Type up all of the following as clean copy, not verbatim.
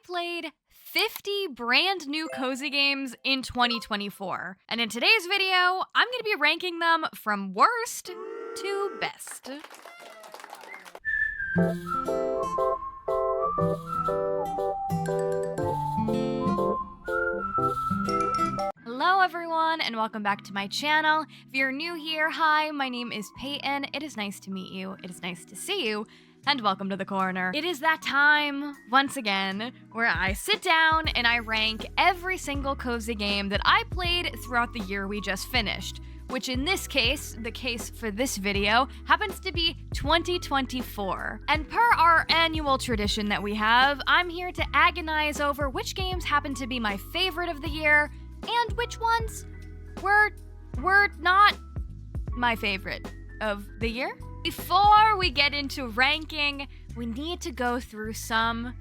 played 50 brand new cozy games in 2024. And in today's video, I'm gonna be ranking them from worst to best. Hello everyone, and welcome back to my channel. If you're new here, hi, my name is Payton. It is nice to meet you, it is nice to see you, and welcome to the corner. It is that time, once again, where I sit down and I rank every single cozy game that I played throughout the year we just finished, which in this case, the case for this video, happens to be 2024. And per our annual tradition that we have, I'm here to agonize over which games happen to be my favorite of the year, and which ones were not my favorite of the year. Before we get into ranking, we need to go through some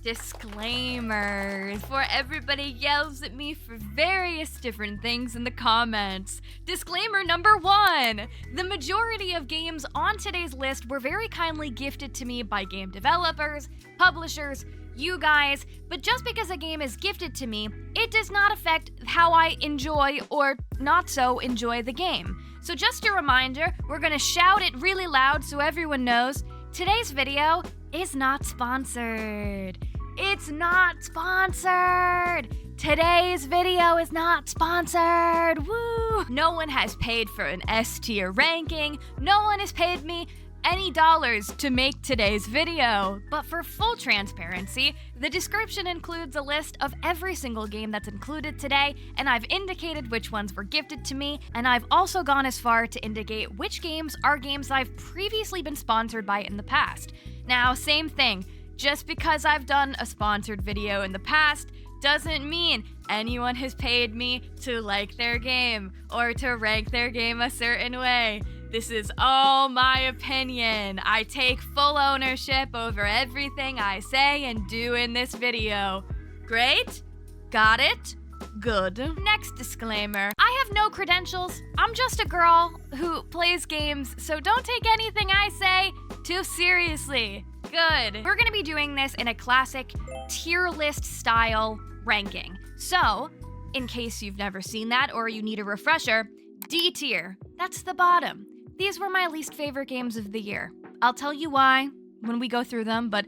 disclaimers before everybody yells at me for various different things in the comments. Disclaimer number 1. The majority of games on today's list were very kindly gifted to me by game developers, publishers, you guys, but just because a game is gifted to me, it does not affect how I enjoy or not so enjoy the game. So just a reminder, we're gonna shout it really loud so everyone knows, today's video is not sponsored. It's not sponsored! Today's video is not sponsored! Woo! No one has paid for an S tier ranking, no one has paid me any dollars to make today's video. But for full transparency, the description includes a list of every single game that's included today, and I've indicated which ones were gifted to me, and I've also gone as far to indicate which games are games I've previously been sponsored by in the past. Now, same thing, just because I've done a sponsored video in the past doesn't mean anyone has paid me to like their game or to rank their game a certain way. This is all my opinion. I take full ownership over everything I say and do in this video. Great? Got it? Good. Next disclaimer. I have no credentials. I'm just a girl who plays games, so don't take anything I say too seriously. Good. We're gonna be doing this in a classic tier list style ranking. So, in case you've never seen that or you need a refresher, D tier. That's the bottom. These were my least favorite games of the year. I'll tell you why when we go through them, but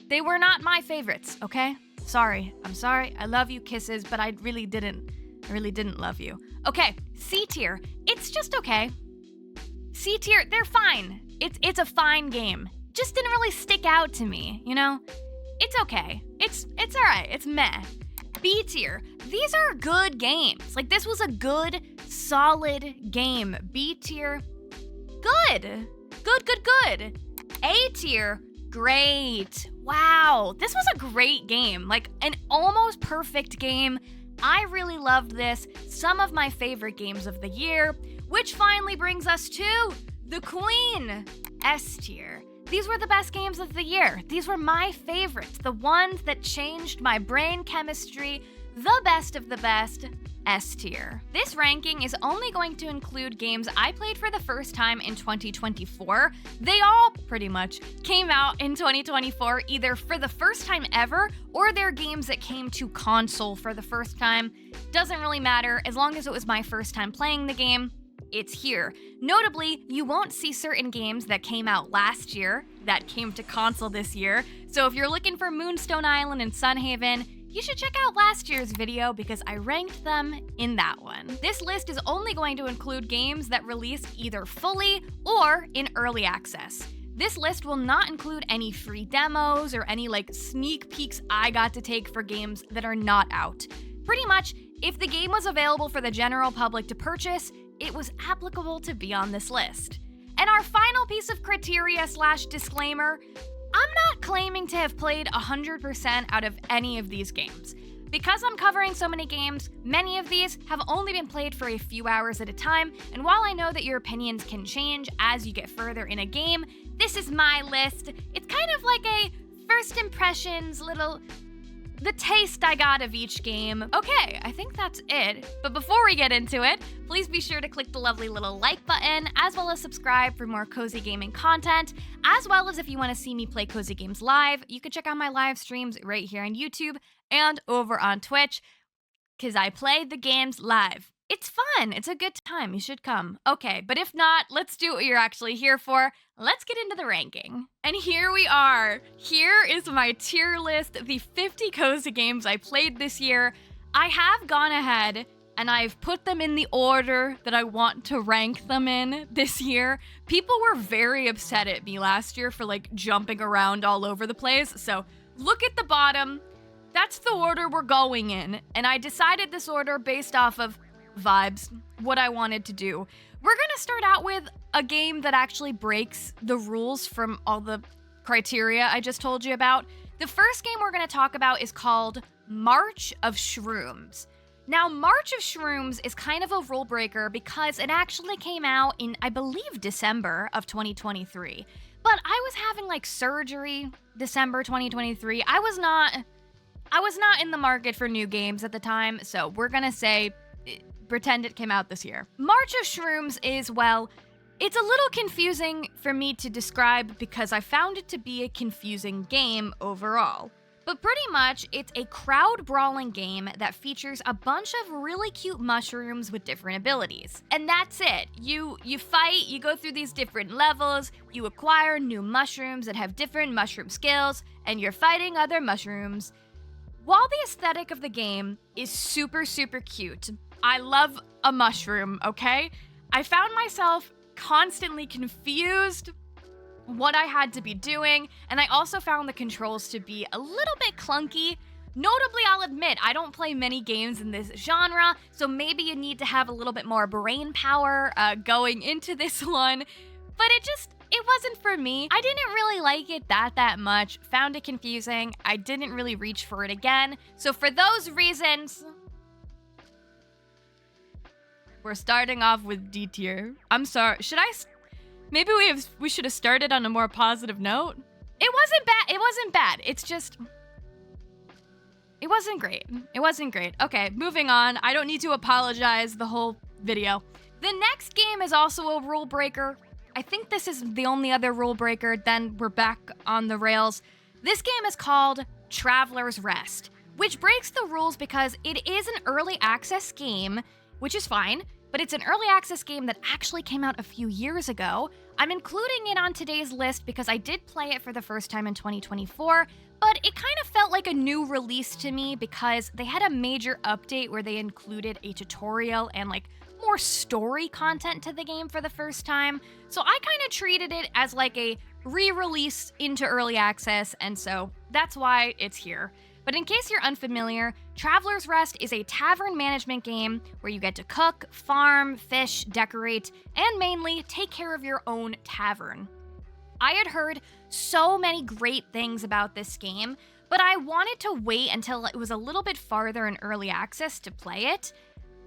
they were not my favorites, okay? Sorry. I'm sorry. I love you, kisses, but I really didn't love you. Okay, C tier. It's just okay. C tier, they're fine. It's a fine game. Just didn't really stick out to me, you know? It's okay. It's alright. It's meh. B tier. These are good games. Like, this was a good, solid game. B tier. Good. Good. A tier, great. Wow, this was a great game. Like, an almost perfect game. I really loved this. Some of my favorite games of the year, which finally brings us to the queen. S tier. These were the best games of the year. These were my favorites, the ones that changed my brain chemistry, the best of the best. S tier. This ranking is only going to include games I played for the first time in 2024. They all, pretty much, came out in 2024 either for the first time ever, or they're games that came to console for the first time. Doesn't really matter, as long as it was my first time playing the game, it's here. Notably, you won't see certain games that came out last year that came to console this year, so if you're looking for Moonstone Island and Sunhaven, you should check out last year's video because I ranked them in that one. This list is only going to include games that released either fully or in early access. This list will not include any free demos or any sneak peeks I got to take for games that are not out. Pretty much, if the game was available for the general public to purchase, it was applicable to be on this list. And our final piece of criteria / disclaimer, I'm not claiming to have played 100% out of any of these games. Because I'm covering so many games, many of these have only been played for a few hours at a time, and while I know that your opinions can change as you get further in a game, this is my list. It's kind of like a first impressions little the taste I got of each game. Okay, I think that's it. But before we get into it, please be sure to click the lovely little like button, as well as subscribe for more cozy gaming content, as well as if you want to see me play cozy games live, you can check out my live streams right here on YouTube and over on Twitch, because I play the games live. It's fun. It's a good time. You should come. Okay, but if not, let's do what you're actually here for. Let's get into the ranking. And here we are. Here is my tier list, the 50 cozy games I played this year. I have gone ahead and I've put them in the order that I want to rank them in this year. People were very upset at me last year for like jumping around all over the place. So look at the bottom. That's the order we're going in. And I decided this order based off of vibes, what I wanted to do. We're gonna start out with a game that actually breaks the rules from all the criteria I just told you about. The first game we're gonna talk about is called March of Shrooms. Now, March of Shrooms is kind of a rule breaker because it actually came out in, I believe, December of 2023. But I was having like surgery December 2023. I was not in the market for new games at the time, so we're gonna say pretend it came out this year. March of Shrooms is, well, it's a little confusing for me to describe because I found it to be a confusing game overall. But pretty much, it's a crowd-brawling game that features a bunch of really cute mushrooms with different abilities. And that's it. You fight, you go through these different levels, you acquire new mushrooms that have different mushroom skills, and you're fighting other mushrooms. While the aesthetic of the game is super, super cute, I love a mushroom, okay? I found myself constantly confused what I had to be doing, and I also found the controls to be a little bit clunky. Notably, I'll admit, I don't play many games in this genre, so maybe you need to have a little bit more brain power going into this one, but it wasn't for me. I didn't really like it that much, found it confusing, I didn't really reach for it again, so for those reasons, we're starting off with D tier. I'm sorry, maybe we should have started on a more positive note? It wasn't bad, it's just, it wasn't great. It wasn't great. Okay, moving on. I don't need to apologize the whole video. The next game is also a rule breaker. I think this is the only other rule breaker, then we're back on the rails. This game is called Traveler's Rest, which breaks the rules because it is an early access game, which is fine, but it's an early access game that actually came out a few years ago. I'm including it on today's list because I did play it for the first time in 2024, but it kind of felt like a new release to me because they had a major update where they included a tutorial and like more story content to the game for the first time. So I kind of treated it as like a re-release into early access, and so that's why it's here. But in case you're unfamiliar, Traveler's Rest is a tavern management game where you get to cook, farm, fish, decorate, and mainly take care of your own tavern. I had heard so many great things about this game, but I wanted to wait until it was a little bit farther in early access to play it.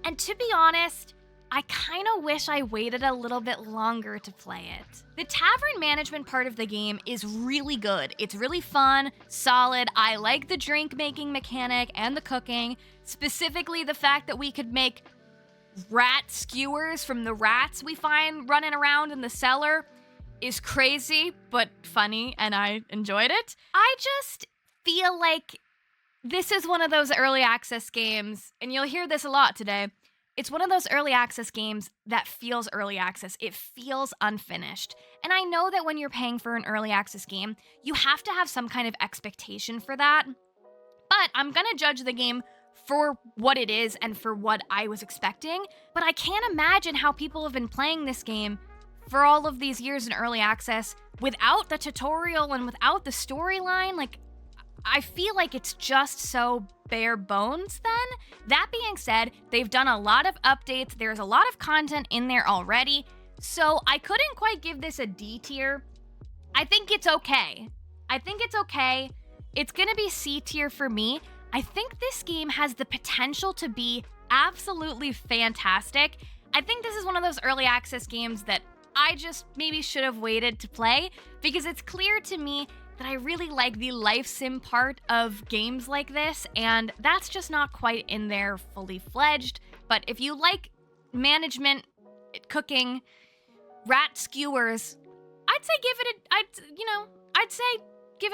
And to be honest, I kind of wish I waited a little bit longer to play it. The tavern management part of the game is really good. It's really fun, solid. I like the drink making mechanic and the cooking, specifically the fact that we could make rat skewers from the rats we find running around in the cellar is crazy, but funny, and I enjoyed it. I just feel like this is one of those early access games, and you'll hear this a lot today. It's one of those early access games that feels early access. It feels unfinished. And I know that when you're paying for an early access game, you have to have some kind of expectation for that. But I'm gonna judge the game for what it is and for what I was expecting. But I can't imagine how people have been playing this game for all of these years in early access without the tutorial and without the storyline. Like, I feel like it's just so bare bones then. That being said, they've done a lot of updates. There's a lot of content in there already. So I couldn't quite give this a D tier. I think it's okay. It's gonna be C tier for me. I think this game has the potential to be absolutely fantastic. I think this is one of those early access games that I just maybe should have waited to play because it's clear to me that I really like the life sim part of games like this, and that's just not quite in there fully fledged. But if you like management, cooking, rat skewers, I'd say give it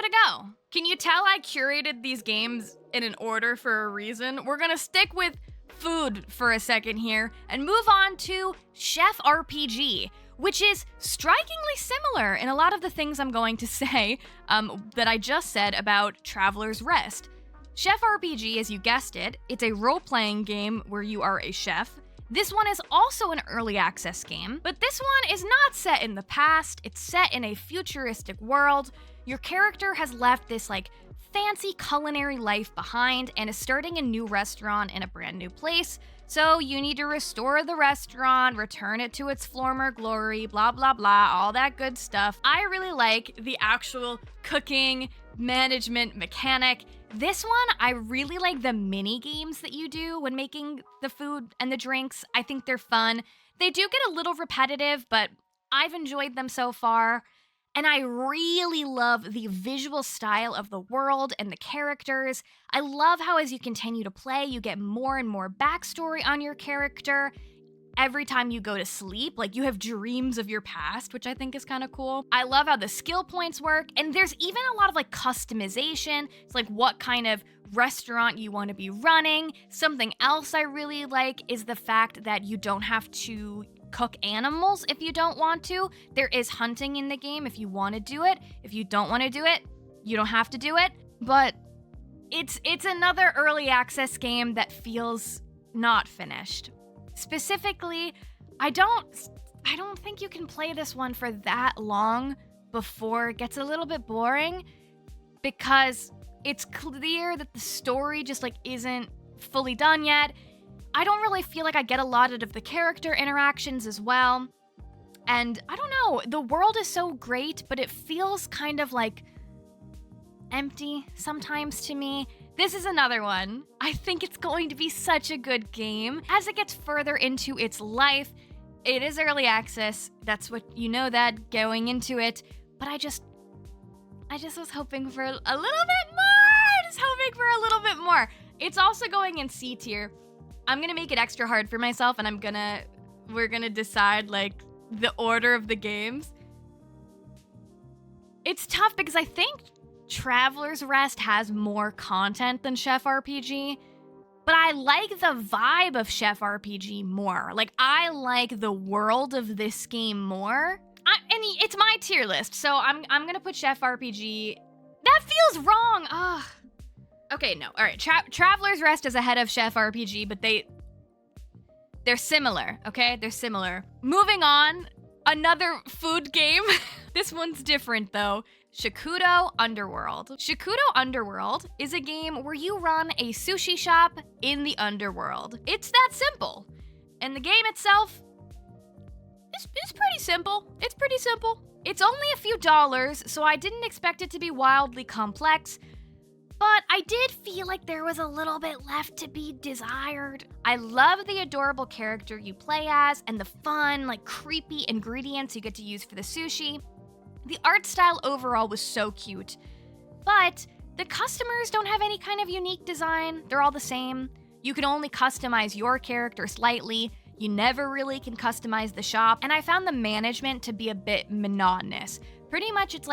a go. Can you tell I curated these games in an order for a reason? We're gonna stick with food for a second here and move on to Chef RPG, which is strikingly similar in a lot of the things I'm going to say that I just said about Traveler's Rest. Chef RPG, as you guessed it, it's a role-playing game where you are a chef. This one is also an early access game, but this one is not set in the past, it's set in a futuristic world. Your character has left this fancy culinary life behind and is starting a new restaurant in a brand new place. So you need to restore the restaurant, return it to its former glory, blah, blah, blah, all that good stuff. I really like the actual cooking management mechanic. This one, I really like the mini games that you do when making the food and the drinks. I think they're fun. They do get a little repetitive, but I've enjoyed them so far. And I really love the visual style of the world and the characters. I love how as you continue to play, you get more and more backstory on your character. Every time you go to sleep, you have dreams of your past, which I think is kind of cool. I love how the skill points work, and there's even a lot of customization. It's what kind of restaurant you want to be running. Something else I really like is the fact that you don't have to cook animals if you don't want to. There is hunting in the game if you want to do it. If you don't want to do it, you don't have to do it. But it's another early access game that feels not finished. Specifically, I don't think you can play this one for that long before it gets a little bit boring, because it's clear that the story just isn't fully done yet. I don't really feel like I get a lot out of the character interactions as well. And I don't know, the world is so great, but it feels kind of empty sometimes to me. This is another one. I think it's going to be such a good game. As it gets further into its life, it is early access. That's what you know that going into it. But I just was hoping for a little bit more. Just hoping for a little bit more. It's also going in C tier. I'm gonna make it extra hard for myself, and we're gonna decide the order of the games. It's tough because I think Traveler's Rest has more content than Chef RPG, but I like the vibe of Chef RPG more. I like the world of this game more. And it's my tier list, so I'm gonna put Chef RPG. That feels wrong. Ugh. Okay, no. All right, Traveler's Rest is ahead of Chef RPG, but they're similar, okay? They're similar. Moving on, another food game. This one's different, though. SHOKDUO Underworld. SHOKDUO Underworld is a game where you run a sushi shop in the underworld. It's that simple. And the game itself is pretty simple. It's pretty simple. It's only a few dollars, so I didn't expect it to be wildly complex. But I did feel like there was a little bit left to be desired. I love the adorable character you play as and the fun, creepy ingredients you get to use for the sushi. The art style overall was so cute. But the customers don't have any kind of unique design. They're all the same. You can only customize your character slightly. You never really can customize the shop. And I found the management to be a bit monotonous. Pretty much it's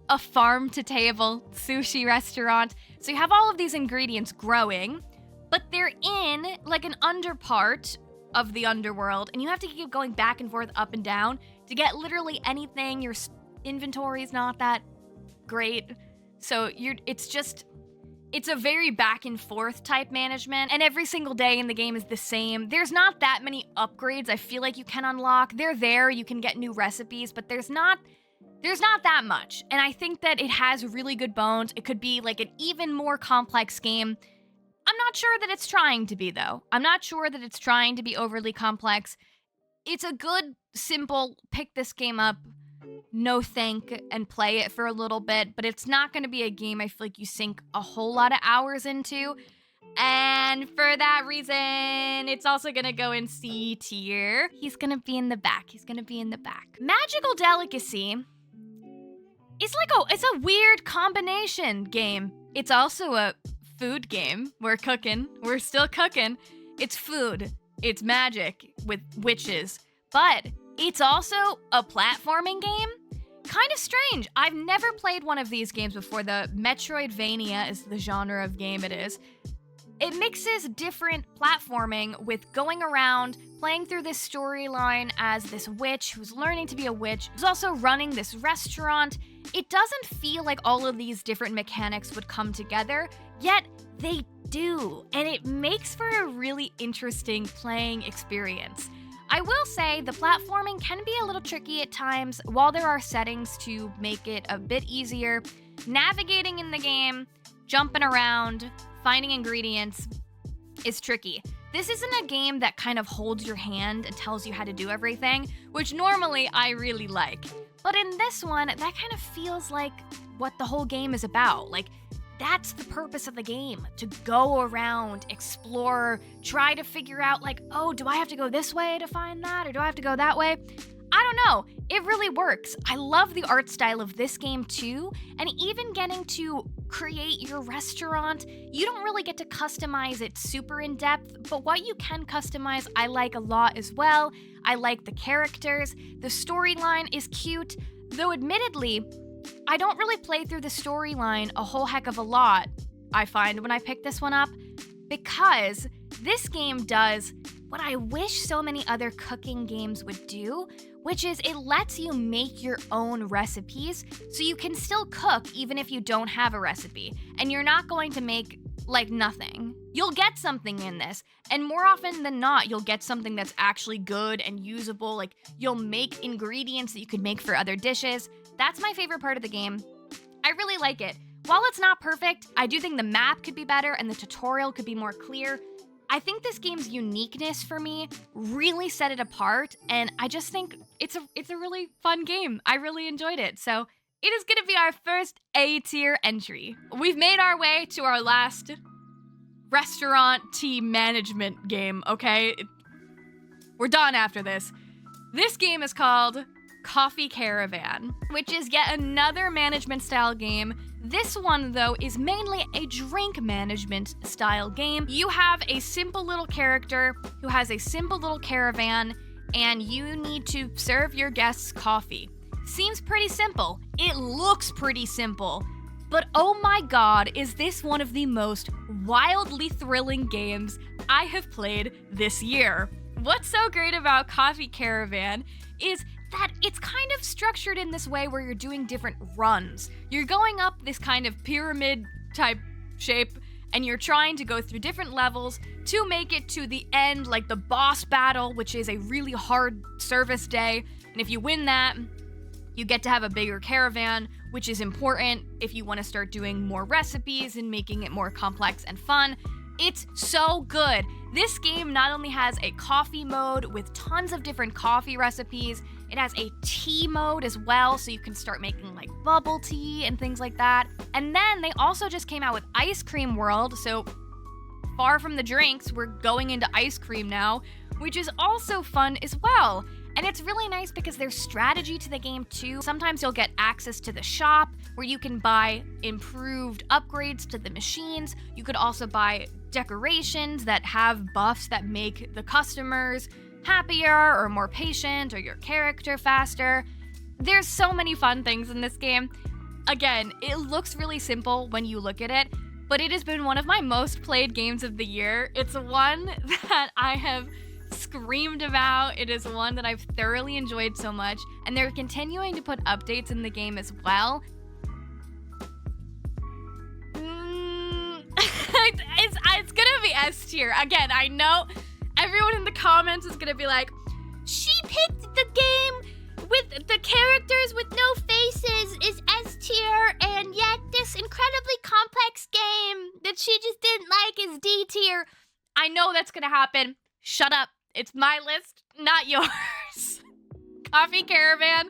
a farm-to-table sushi restaurant. So you have all of these ingredients growing, but they're in an underpart of the underworld, and you have to keep going back and forth, up and down, to get literally anything. Your inventory is not that great, so it's a very back and forth type management, and every single day in the game is the same. There's not that many upgrades I feel like you can unlock. They're there, you can get new recipes, but there's not that much, and I think that it has really good bones. It could be an even more complex game. I'm not sure that it's trying to be, though. I'm not sure that it's trying to be overly complex. It's a good, simple, pick this game up, no thank, and play it for a little bit, but it's not going to be a game I feel like you sink a whole lot of hours into. And for that reason, it's also gonna go in C tier. He's gonna be in the back. Magical Delicacy it's a weird combination game. It's also a food game. We're cooking. We're still cooking. It's food. It's magic with witches. But it's also a platforming game. Kind of strange. I've never played one of these games before. The Metroidvania is the genre of game it is. It mixes different platforming with going around, playing through this storyline as this witch who's learning to be a witch, who's also running this restaurant. It doesn't feel like all of these different mechanics would come together, yet they do, and it makes for a really interesting playing experience. I will say the platforming can be a little tricky at times. While there are settings to make it a bit easier, navigating in the game, jumping around, finding ingredients is tricky. This isn't a game that kind of holds your hand and tells you how to do everything, which normally I really like. But in this one, that kind of feels like what the whole game is about. Like, that's the purpose of the game, to go around, explore, try to figure out like, oh, do I have to go this way to find that, or do I have to go that way? I don't know, it really works. I love the art style of this game too, and even getting to create your restaurant, you don't really get to customize it super in depth, but what you can customize I like a lot as well. I like the characters, the storyline is cute, though admittedly, I don't really play through the storyline a whole heck of a lot, I find, when I pick this one up, because this game does what I wish so many other cooking games would do, which is it lets you make your own recipes so you can still cook even if you don't have a recipe, and you're not going to make like nothing. You'll get something in this, and more often than not, you'll get something that's actually good and usable. Like, you'll make ingredients that you could make for other dishes. That's my favorite part of the game. I really like it. While it's not perfect, I do think the map could be better and the tutorial could be more clear. I think this game's uniqueness for me really set it apart, and I just think it's a really fun game. I really enjoyed it, so it is gonna be our first A-tier entry. We've made our way to our last restaurant tea management game, okay? We're done after this. This game is called Coffee Caravan, which is yet another management style game. This one, though, is mainly a drink management style game. You have a simple little character who has a simple little caravan, and you need to serve your guests coffee. Seems pretty simple. It looks pretty simple. But oh my god, is this one of the most wildly thrilling games I have played this year. What's so great about Coffee Caravan is that it's kind of structured in this way where you're doing different runs. You're going up this kind of pyramid type shape, and you're trying to go through different levels to make it to the end, like the boss battle, which is a really hard service day. And if you win that, you get to have a bigger caravan, which is important if you want to start doing more recipes and making it more complex and fun. It's so good. This game not only has a coffee mode with tons of different coffee recipes, it has a tea mode as well, so you can start making like bubble tea and things like that. And then they also just came out with Ice Cream World, so far from the drinks, we're going into ice cream now, which is also fun as well. And it's really nice because there's strategy to the game too. Sometimes you'll get access to the shop where you can buy improved upgrades to the machines. You could also buy decorations that have buffs that make the customers happier or more patient or your character faster. There's so many fun things in this game. Again, it looks really simple when you look at it, but it has been one of my most played games of the year. It's one that I have screamed about. It is one that I've thoroughly enjoyed so much, and they're continuing to put updates in the game as well. It's gonna be S tier. Again, I know everyone in the comments is gonna be like, she picked the game with the characters with no faces is S tier, and yet this incredibly complex game that she just didn't like is D tier. I know that's gonna happen. Shut up. It's my list, not yours. Coffee Caravan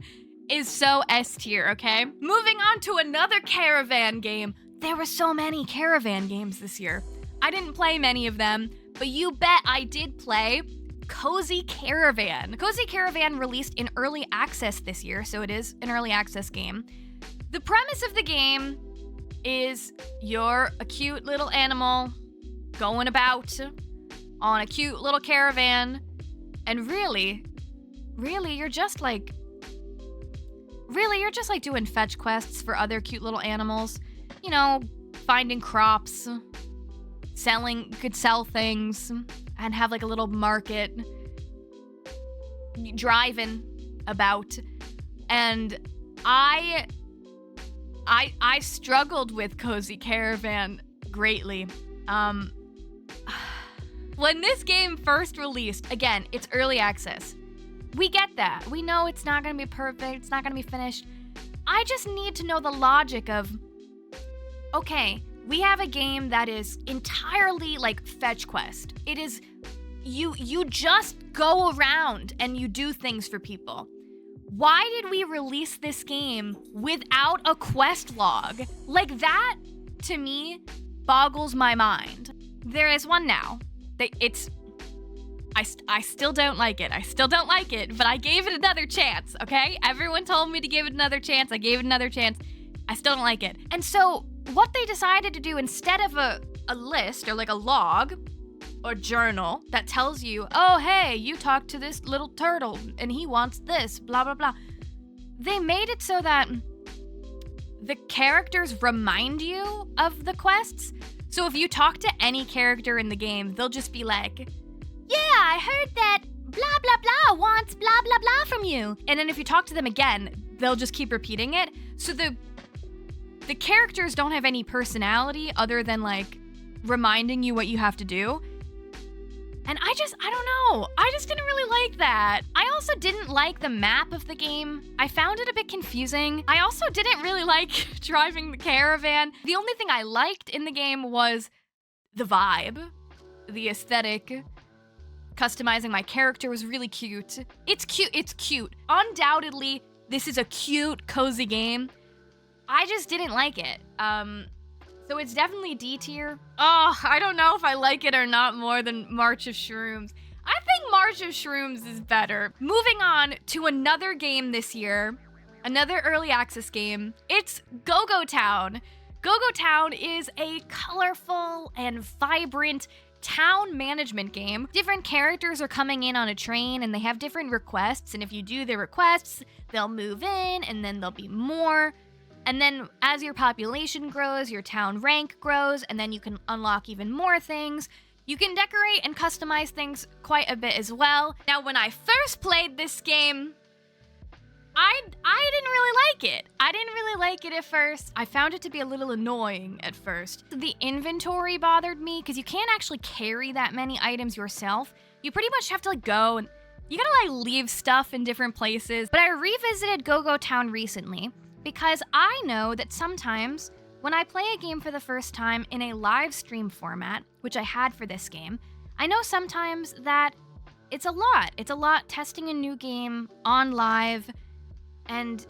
is so S tier, okay? Moving on to another Caravan game. There were so many Caravan games this year. I didn't play many of them, but you bet I did play Cozy Caravan. Cozy Caravan released in early access this year, so it is an early access game. The premise of the game is you're a cute little animal going about on a cute little caravan, and really, you're just like doing fetch quests for other cute little animals. You know, finding crops, you could sell things, and have like a little market, driving about. And I struggled with Cozy Caravan greatly. When this game first released, again, it's early access. We get that. We know it's not gonna be perfect, it's not gonna be finished. I just need to know the logic of, okay, we have a game that is entirely like fetch quest. It is, you just go around and you do things for people. Why did we release this game without a quest log? Like, that, to me, boggles my mind. There is one now. I still don't like it. I still don't like it, but I gave it another chance, okay? Everyone told me to give it another chance. I gave it another chance. I still don't like it. And so, what they decided to do, instead of a list or like a log or journal that tells you, oh, hey, you talked to this little turtle and he wants this, blah, blah, blah. They made it so that the characters remind you of the quests. So if you talk to any character in the game, they'll just be like, yeah, I heard that blah, blah, blah wants blah, blah, blah from you. And then if you talk to them again, they'll just keep repeating it. So the characters don't have any personality other than like reminding you what you have to do. And I don't know. I just didn't really like that. I also didn't like the map of the game. I found it a bit confusing. I also didn't really like driving the caravan. The only thing I liked in the game was the vibe, the aesthetic. Customizing my character was really cute. It's cute. Undoubtedly, this is a cute, cozy game. I just didn't like it. So it's definitely D tier. Oh, I don't know if I like it or not more than March of Shrooms. I think March of Shrooms is better. Moving on to another game this year, another early access game. It's Go-Go Town. Go-Go Town is a colorful and vibrant town management game. Different characters are coming in on a train and they have different requests, and if you do their requests, they'll move in and then there'll be more. And then as your population grows, your town rank grows, and then you can unlock even more things. You can decorate and customize things quite a bit as well. Now, when I first played this game, I didn't really like it. I didn't really like it at first. I found it to be a little annoying at first. The inventory bothered me because you can't actually carry that many items yourself. You pretty much have to like go and you gotta like leave stuff in different places. But I revisited Go-Go Town recently because I know that sometimes when I play a game for the first time in a live stream format, which I had for this game, I know sometimes that it's a lot. It's a lot testing a new game on live, and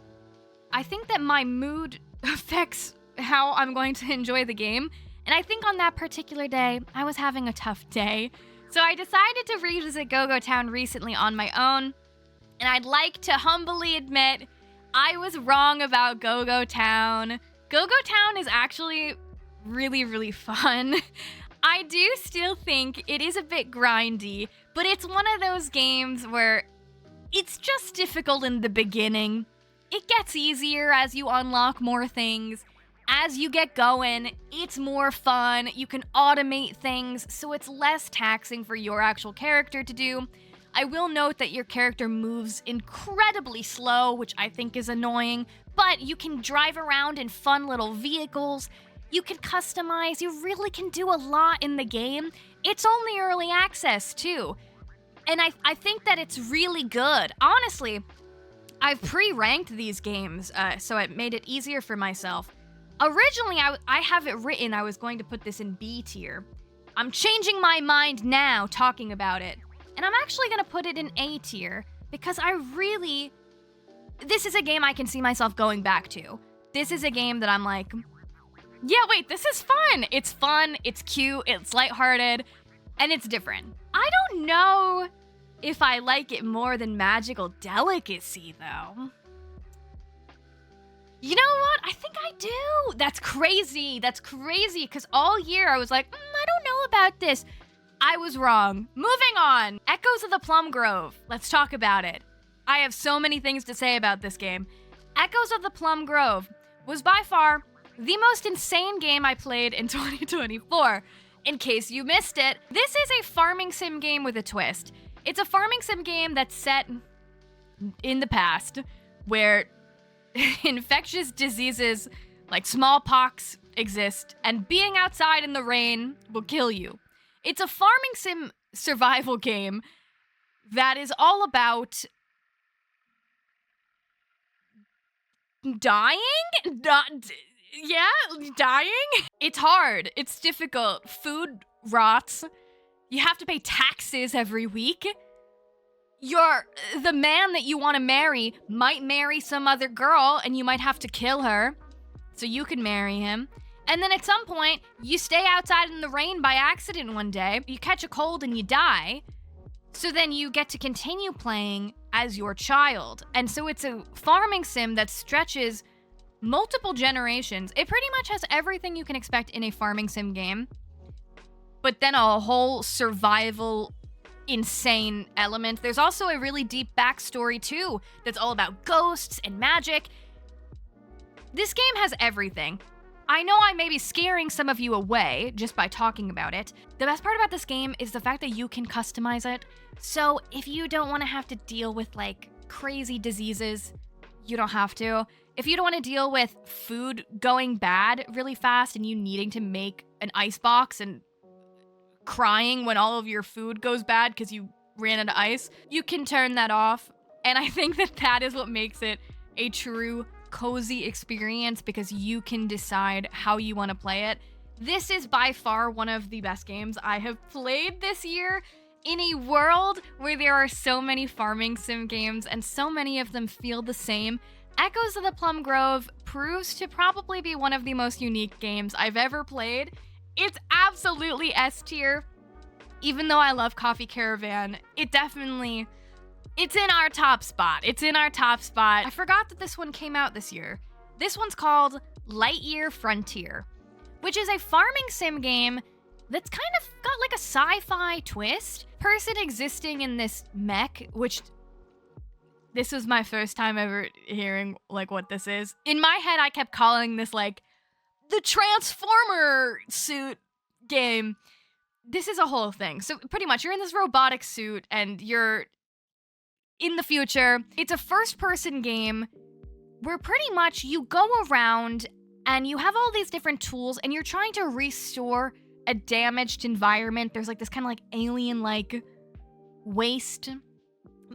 I think that my mood affects how I'm going to enjoy the game. And I think on that particular day, I was having a tough day. So I decided to revisit Go-Go Town recently on my own, and I'd like to humbly admit I was wrong about Go-Go Town. Go-Go Town is actually really, really fun. I do still think it is a bit grindy, but it's one of those games where it's just difficult in the beginning. It gets easier as you unlock more things. As you get going, it's more fun. You can automate things, so it's less taxing for your actual character to do. I will note that your character moves incredibly slow, which I think is annoying, but you can drive around in fun little vehicles. You can customize. You really can do a lot in the game. It's only early access, too. And I think that it's really good. Honestly, I've pre-ranked these games, so it made it easier for myself. Originally, I have it written I was going to put this in B tier. I'm changing my mind now talking about it. And I'm actually going to put it in A tier because this is a game I can see myself going back to. This is a game that I'm like, yeah, wait, this is fun. It's fun, it's cute, it's lighthearted, and it's different. I don't know if I like it more than Magical Delicacy, though. You know what? I think I do. That's crazy. That's crazy, because all year I was like, I don't know about this. I was wrong. Moving on. Echoes of the Plum Grove. Let's talk about it. I have so many things to say about this game. Echoes of the Plum Grove was by far the most insane game I played in 2024. In case you missed it, this is a farming sim game with a twist. It's a farming sim game that's set in the past, where infectious diseases like smallpox exist, and being outside in the rain will kill you. It's a farming sim survival game that is all about dying? Dying? It's hard. It's difficult. Food rots. You have to pay taxes every week. The man that you want to marry might marry some other girl, and you might have to kill her so you can marry him. And then at some point, you stay outside in the rain by accident one day, you catch a cold and you die. So then you get to continue playing as your child. And so it's a farming sim that stretches multiple generations. It pretty much has everything you can expect in a farming sim game, but then a whole survival insane element. There's also a really deep backstory too that's all about ghosts and magic. This game has everything. I know I may be scaring some of you away just by talking about it. The best part about this game is the fact that you can customize it. So if you don't want to have to deal with like crazy diseases, you don't have to. If you don't want to deal with food going bad really fast and you needing to make an ice box and crying when all of your food goes bad because you ran out of ice, you can turn that off. And I think that that is what makes it a true cozy experience, because you can decide how you want to play it. This is by far one of the best games I have played this year. In a world where there are so many farming sim games and so many of them feel the same, Echoes of the Plum Grove proves to probably be one of the most unique games I've ever played. It's absolutely S tier. Even though I love Coffee Caravan, it's in our top spot. It's in our top spot. I forgot that this one came out this year. This one's called LIGHTYEAR Frontier, which is a farming sim game that's kind of got like a sci-fi twist. Person existing in this mech, which this was my first time ever hearing like what this is. In my head, I kept calling this like the Transformer suit game. This is a whole thing. So pretty much you're in this robotic suit and you're in the future. It's a first-person game where pretty much you go around and you have all these different tools and you're trying to restore a damaged environment. There's like this kind of like alien-like waste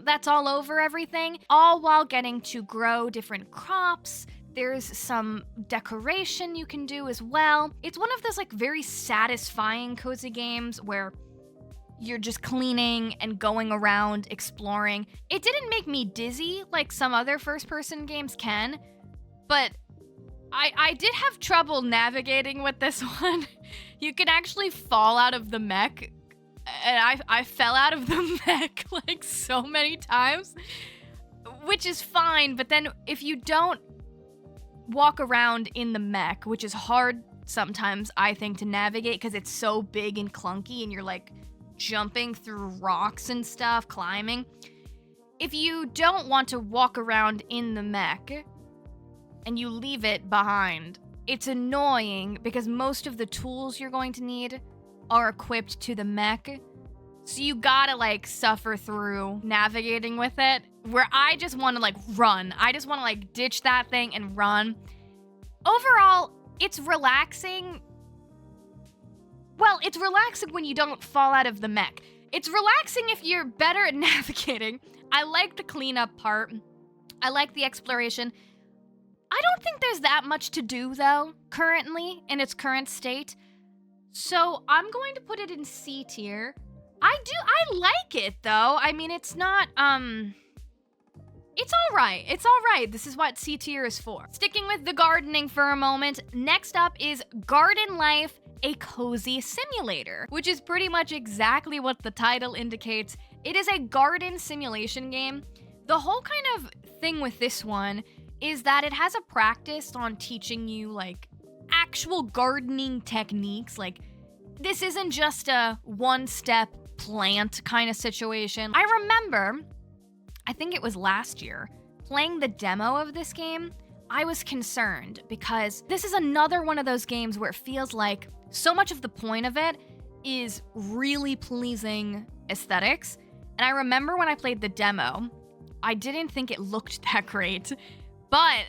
that's all over everything, all while getting to grow different crops. There's some decoration you can do as well. It's one of those like very satisfying cozy games where you're just cleaning and going around exploring. It didn't make me dizzy like some other first-person games can, but I did have trouble navigating with this one. You can actually fall out of the mech, and I fell out of the mech like so many times, which is fine, but then if you don't walk around in the mech, which is hard sometimes, I think, to navigate because it's so big and clunky and you're like jumping through rocks and stuff, climbing. If you don't want to walk around in the mech and you leave it behind, it's annoying because most of the tools you're going to need are equipped to the mech. So you gotta like suffer through navigating with it, where I just want to like run. I just want to like ditch that thing and run. Overall, it's relaxing. Well, it's relaxing when you don't fall out of the mech. It's relaxing if you're better at navigating. I like the cleanup part. I like the exploration. I don't think there's that much to do, though, currently, in its current state. So I'm going to put it in C tier. I like it, though. I mean, it's not, it's alright. It's alright. This is what C tier is for. Sticking with the gardening for a moment, next up is Garden Life, a cozy simulator, which is pretty much exactly what the title indicates. It is a garden simulation game. The whole kind of thing with this one is that it has a practice on teaching you like actual gardening techniques. Like, this isn't just a one-step plant kind of situation. I remember, I think it was last year, playing the demo of this game. I was concerned because this is another one of those games where it feels like so much of the point of it is really pleasing aesthetics. And I remember when I played the demo, I didn't think it looked that great. But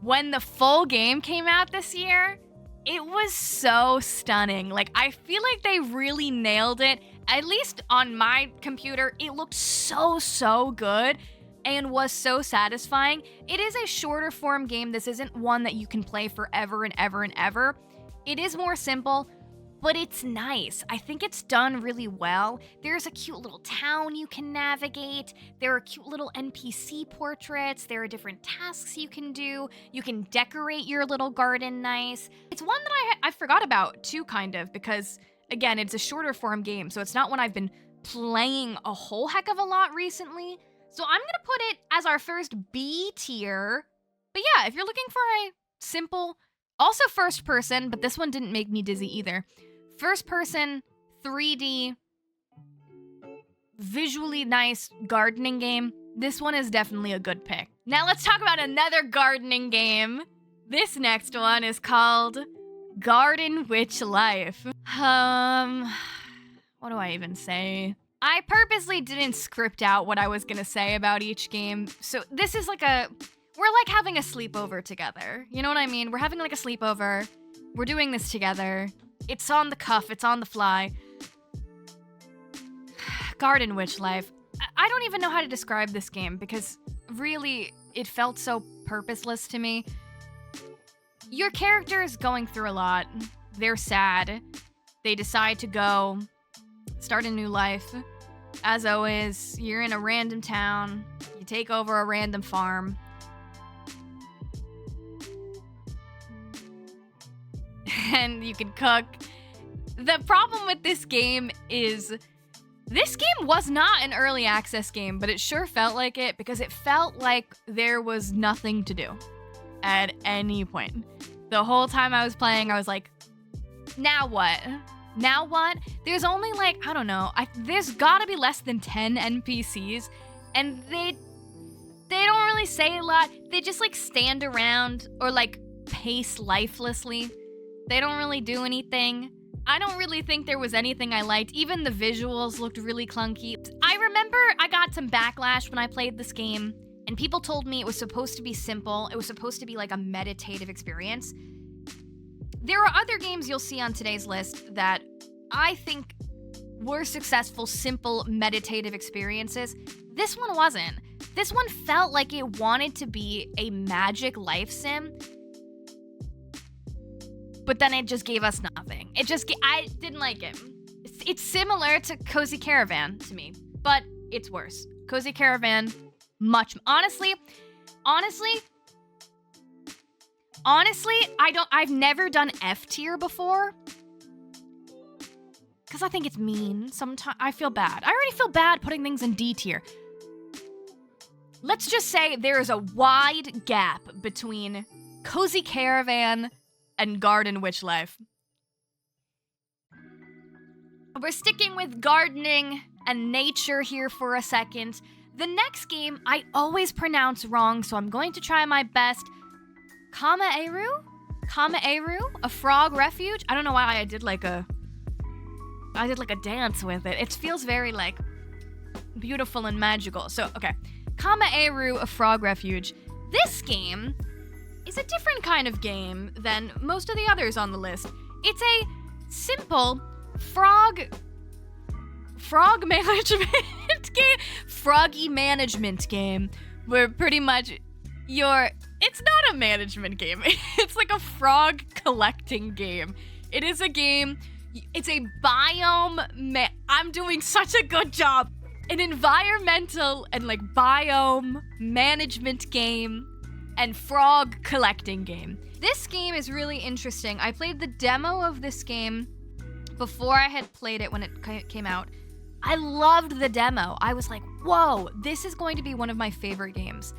when the full game came out this year, it was so stunning. Like, I feel like they really nailed it. At least on my computer, it looked so good and was so satisfying. It is a shorter form game. This isn't one that you can play forever and ever and ever. It is more simple, but it's nice. I think it's done really well. There's a cute little town you can navigate. There are cute little NPC portraits. There are different tasks you can do. You can decorate your little garden nice. It's one that I forgot about too, kind of, because again, it's a shorter form game, so it's not one I've been playing a whole heck of a lot recently. So I'm gonna put it as our first B tier. But yeah, if you're looking for a simple, also first person, but this one didn't make me dizzy either. First person, 3D, visually nice gardening game. This one is definitely a good pick. Now let's talk about another gardening game. This next one is called Garden Witch Life. What do I even say? I purposely didn't script out what I was gonna say about each game. So this is like we're like having a sleepover together. You know what I mean? We're having like a sleepover. We're doing this together. It's on the cuff, it's on the fly. Garden Witch Life. I don't even know how to describe this game because really it felt so purposeless to me. Your character is going through a lot. They're sad. They decide to go start a new life. As always, you're in a random town. You take over a random farm. And you can cook. The problem with this game is this game was not an early access game, but it sure felt like it because it felt like there was nothing to do at any point. The whole time I was playing, I was like, now what? Now what? There's only like, I don't know, there's gotta be less than 10 NPCs, and they don't really say a lot. They just like stand around or like pace lifelessly. They don't really do anything. I don't really think there was anything I liked. Even the visuals looked really clunky. I remember I got some backlash when I played this game, and people told me it was supposed to be simple. It was supposed to be like a meditative experience. There are other games you'll see on today's list that I think were successful, simple, meditative experiences. This one wasn't. This one felt like it wanted to be a magic life sim, but then it just gave us nothing. I didn't like it. It's similar to Cozy Caravan to me, but it's worse. Cozy Caravan, honestly, I've never done F tier before. Because I think it's mean. Sometimes I feel bad. I already feel bad putting things in D tier. Let's just say there is a wide gap between Cozy Caravan and Garden Witch Life. We're sticking with gardening and nature here for a second. The next game I always pronounce wrong, so I'm going to try my best. KAMAERU? KAMAERU? A Frog Refuge? I don't know why I did like a dance with it. It feels very like beautiful and magical. So, okay. KAMAERU A Frog Refuge. This game is a different kind of game than most of the others on the list. It's a simple frog management game. Froggy management game. Where pretty much it's not a management game. It's like a frog collecting game. It is a game. It's a biome. I'm doing such a good job. An environmental and like biome management game and frog collecting game. This game is really interesting. I played the demo of this game before I had played it when it came out. I loved the demo. I was like, whoa, this is going to be one of my favorite games.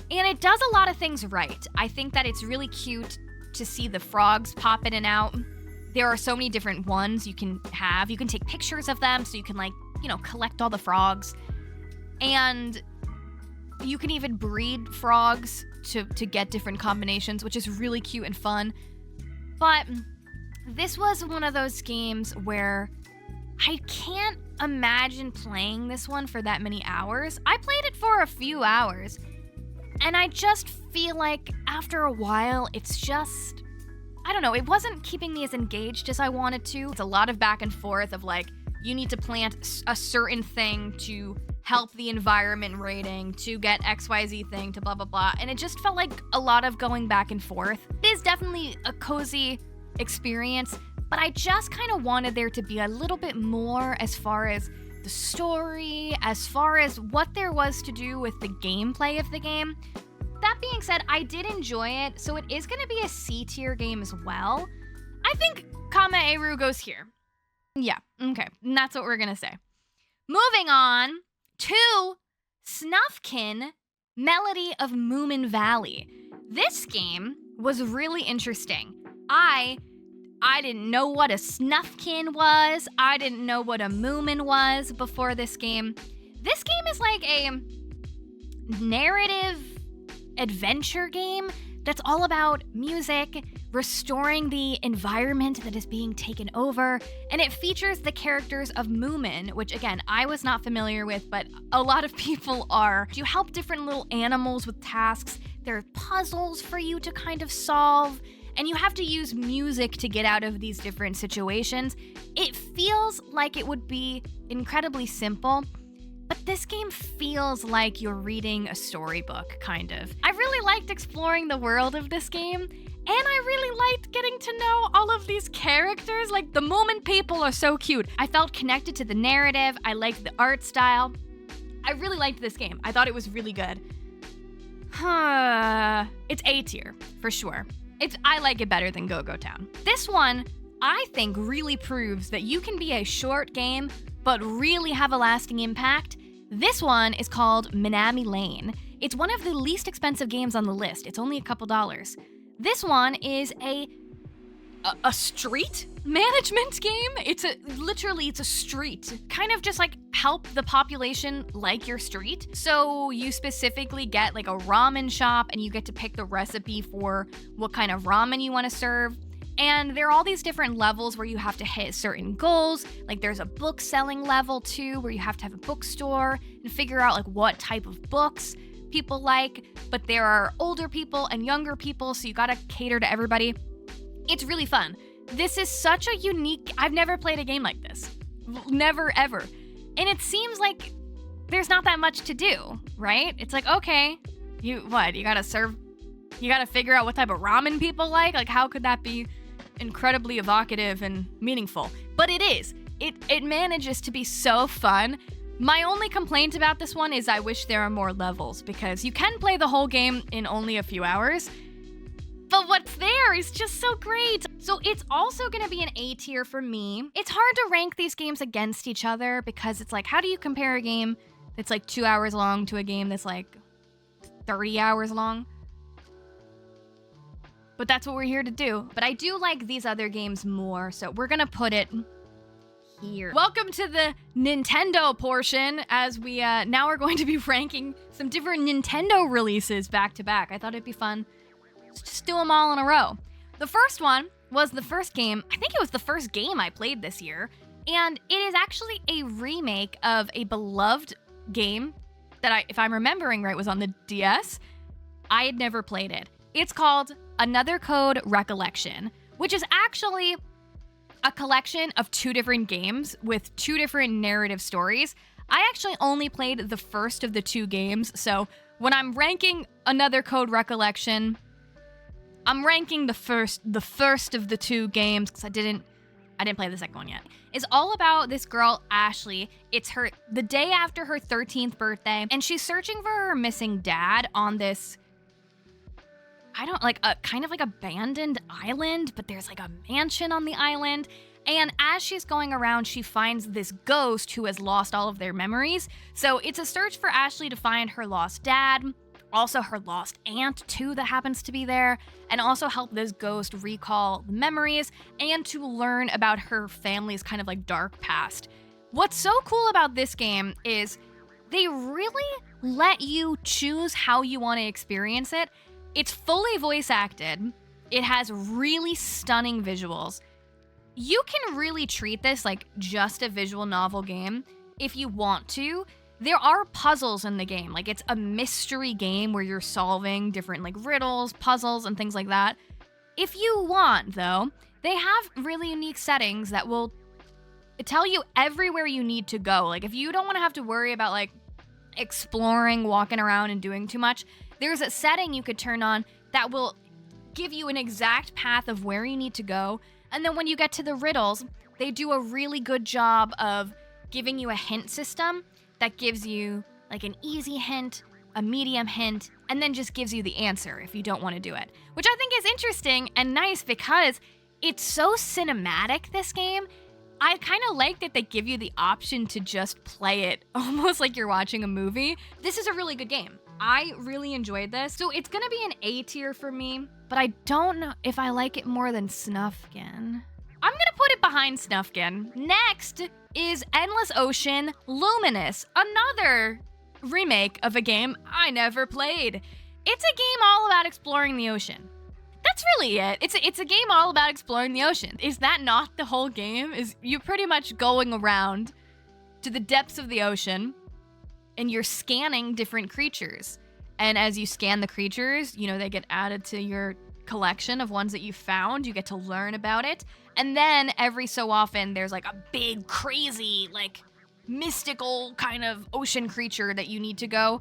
And it does a lot of things right. I think that it's really cute to see the frogs pop in and out. There are so many different ones you can have. You can take pictures of them so you can, like, you know, collect all the frogs. And you can even breed frogs to get different combinations, which is really cute and fun. But this was one of those games where I can't imagine playing this one for that many hours. I played it for a few hours, and I just feel like after a while, it's just, I don't know, it wasn't keeping me as engaged as I wanted to. It's a lot of back and forth of like, you need to plant a certain thing to help the environment rating, to get XYZ thing, to blah, blah, blah. And it just felt like a lot of going back and forth. It is definitely a cozy experience, but I just kind of wanted there to be a little bit more as far as the story, as far as what there was to do with the gameplay of the game. That being said, I did enjoy it, so it is going to be a C tier game as well. I think KAMAERU goes here. Yeah, okay, and that's what we're going to say. Moving on to Snufkin, Melody of Moomin Valley. This game was really interesting. I didn't know what a Snufkin was. I didn't know what a Moomin was before this game. This game is like a narrative adventure game that's all about music, restoring the environment that is being taken over, and it features the characters of Moomin, which again, I was not familiar with, but a lot of people are. You help different little animals with tasks. There are puzzles for you to kind of solve, and you have to use music to get out of these different situations. It feels like it would be incredibly simple, but this game feels like you're reading a storybook, kind of. I really liked exploring the world of this game, and I really liked getting to know all of these characters. Like, the Moomin people are so cute. I felt connected to the narrative. I liked the art style. I really liked this game. I thought it was really good. It's A tier, for sure. I like it better than Go-Go Town. This one, I think, really proves that you can be a short game, but really have a lasting impact. This one is called MINAMI Lane. It's one of the least expensive games on the list. It's only a couple dollars. This one is a street management game. It's a street. Kind of just like help the population like your street. So you specifically get like a ramen shop and you get to pick the recipe for what kind of ramen you want to serve. And there are all these different levels where you have to hit certain goals. Like there's a book selling level too, where you have to have a bookstore and figure out like what type of books people like. But there are older people and younger people, so you gotta cater to everybody. It's really fun. This is such a unique, I've never played a game like this. Never, ever. And it seems like there's not that much to do, right? It's like, okay, you gotta figure out what type of ramen people like? Like, how could that be incredibly evocative and meaningful? But it is. It manages to be so fun. My only complaint about this one is I wish there are more levels, because you can play the whole game in only a few hours, but what's there is just so great. So it's also gonna be an A tier for me. It's hard to rank these games against each other, because it's like, how do you compare a game that's like 2 hours long to a game that's like 30 hours long? But that's what we're here to do. But I do like these other games more, so we're gonna put it here. Welcome to the Nintendo portion, as we now are going to be ranking some different Nintendo releases back to back. I thought it'd be fun to just do them all in a row. The first one was the first game, I think it was the first game I played this year, and it is actually a remake of a beloved game that if I'm remembering right, was on the DS. I had never played it. It's called Another Code Recollection, which is actually a collection of 2 different games with 2 different narrative stories. I actually only played the first of the 2 games, so when I'm ranking Another Code Recollection, I'm ranking the first of the 2 games, because I didn't play the second one yet. It's all about this girl, Ashley. It's the day after her 13th birthday, and she's searching for her missing dad on this, kind of like abandoned island, but there's like a mansion on the island. And as she's going around, she finds this ghost who has lost all of their memories. So it's a search for Ashley to find her lost dad, also her lost aunt too that happens to be there, and also help this ghost recall the memories and to learn about her family's kind of like dark past. What's so cool about this game is they really let you choose how you want to experience it. It's fully voice acted. It has really stunning visuals. You can really treat this like just a visual novel game if you want to. There are puzzles in the game. Like, it's a mystery game where you're solving different like riddles, puzzles, and things like that. If you want, though, they have really unique settings that will tell you everywhere you need to go. Like, if you don't want to have to worry about like exploring, walking around, and doing too much, there's a setting you could turn on that will give you an exact path of where you need to go. And then when you get to the riddles, they do a really good job of giving you a hint system that gives you like an easy hint, a medium hint, and then just gives you the answer if you don't want to do it. Which I think is interesting and nice because it's so cinematic, this game. I kind of like that they give you the option to just play it almost like you're watching a movie. This is a really good game. I really enjoyed this. So it's gonna be an A tier for me, but I don't know if I like it more than Snufkin. I'm gonna put it behind Snufkin. Next is Endless Ocean Luminous, another remake of a game I never played. It's a game all about exploring the ocean. That's really it. It's a game all about exploring the ocean. Is that not the whole game? Is you pretty much going around to the depths of the ocean and you're scanning different creatures. And as you scan the creatures, you know, they get added to your collection of ones that you found. You get to learn about it. And then every so often there's like a big, crazy, like mystical kind of ocean creature that you need to go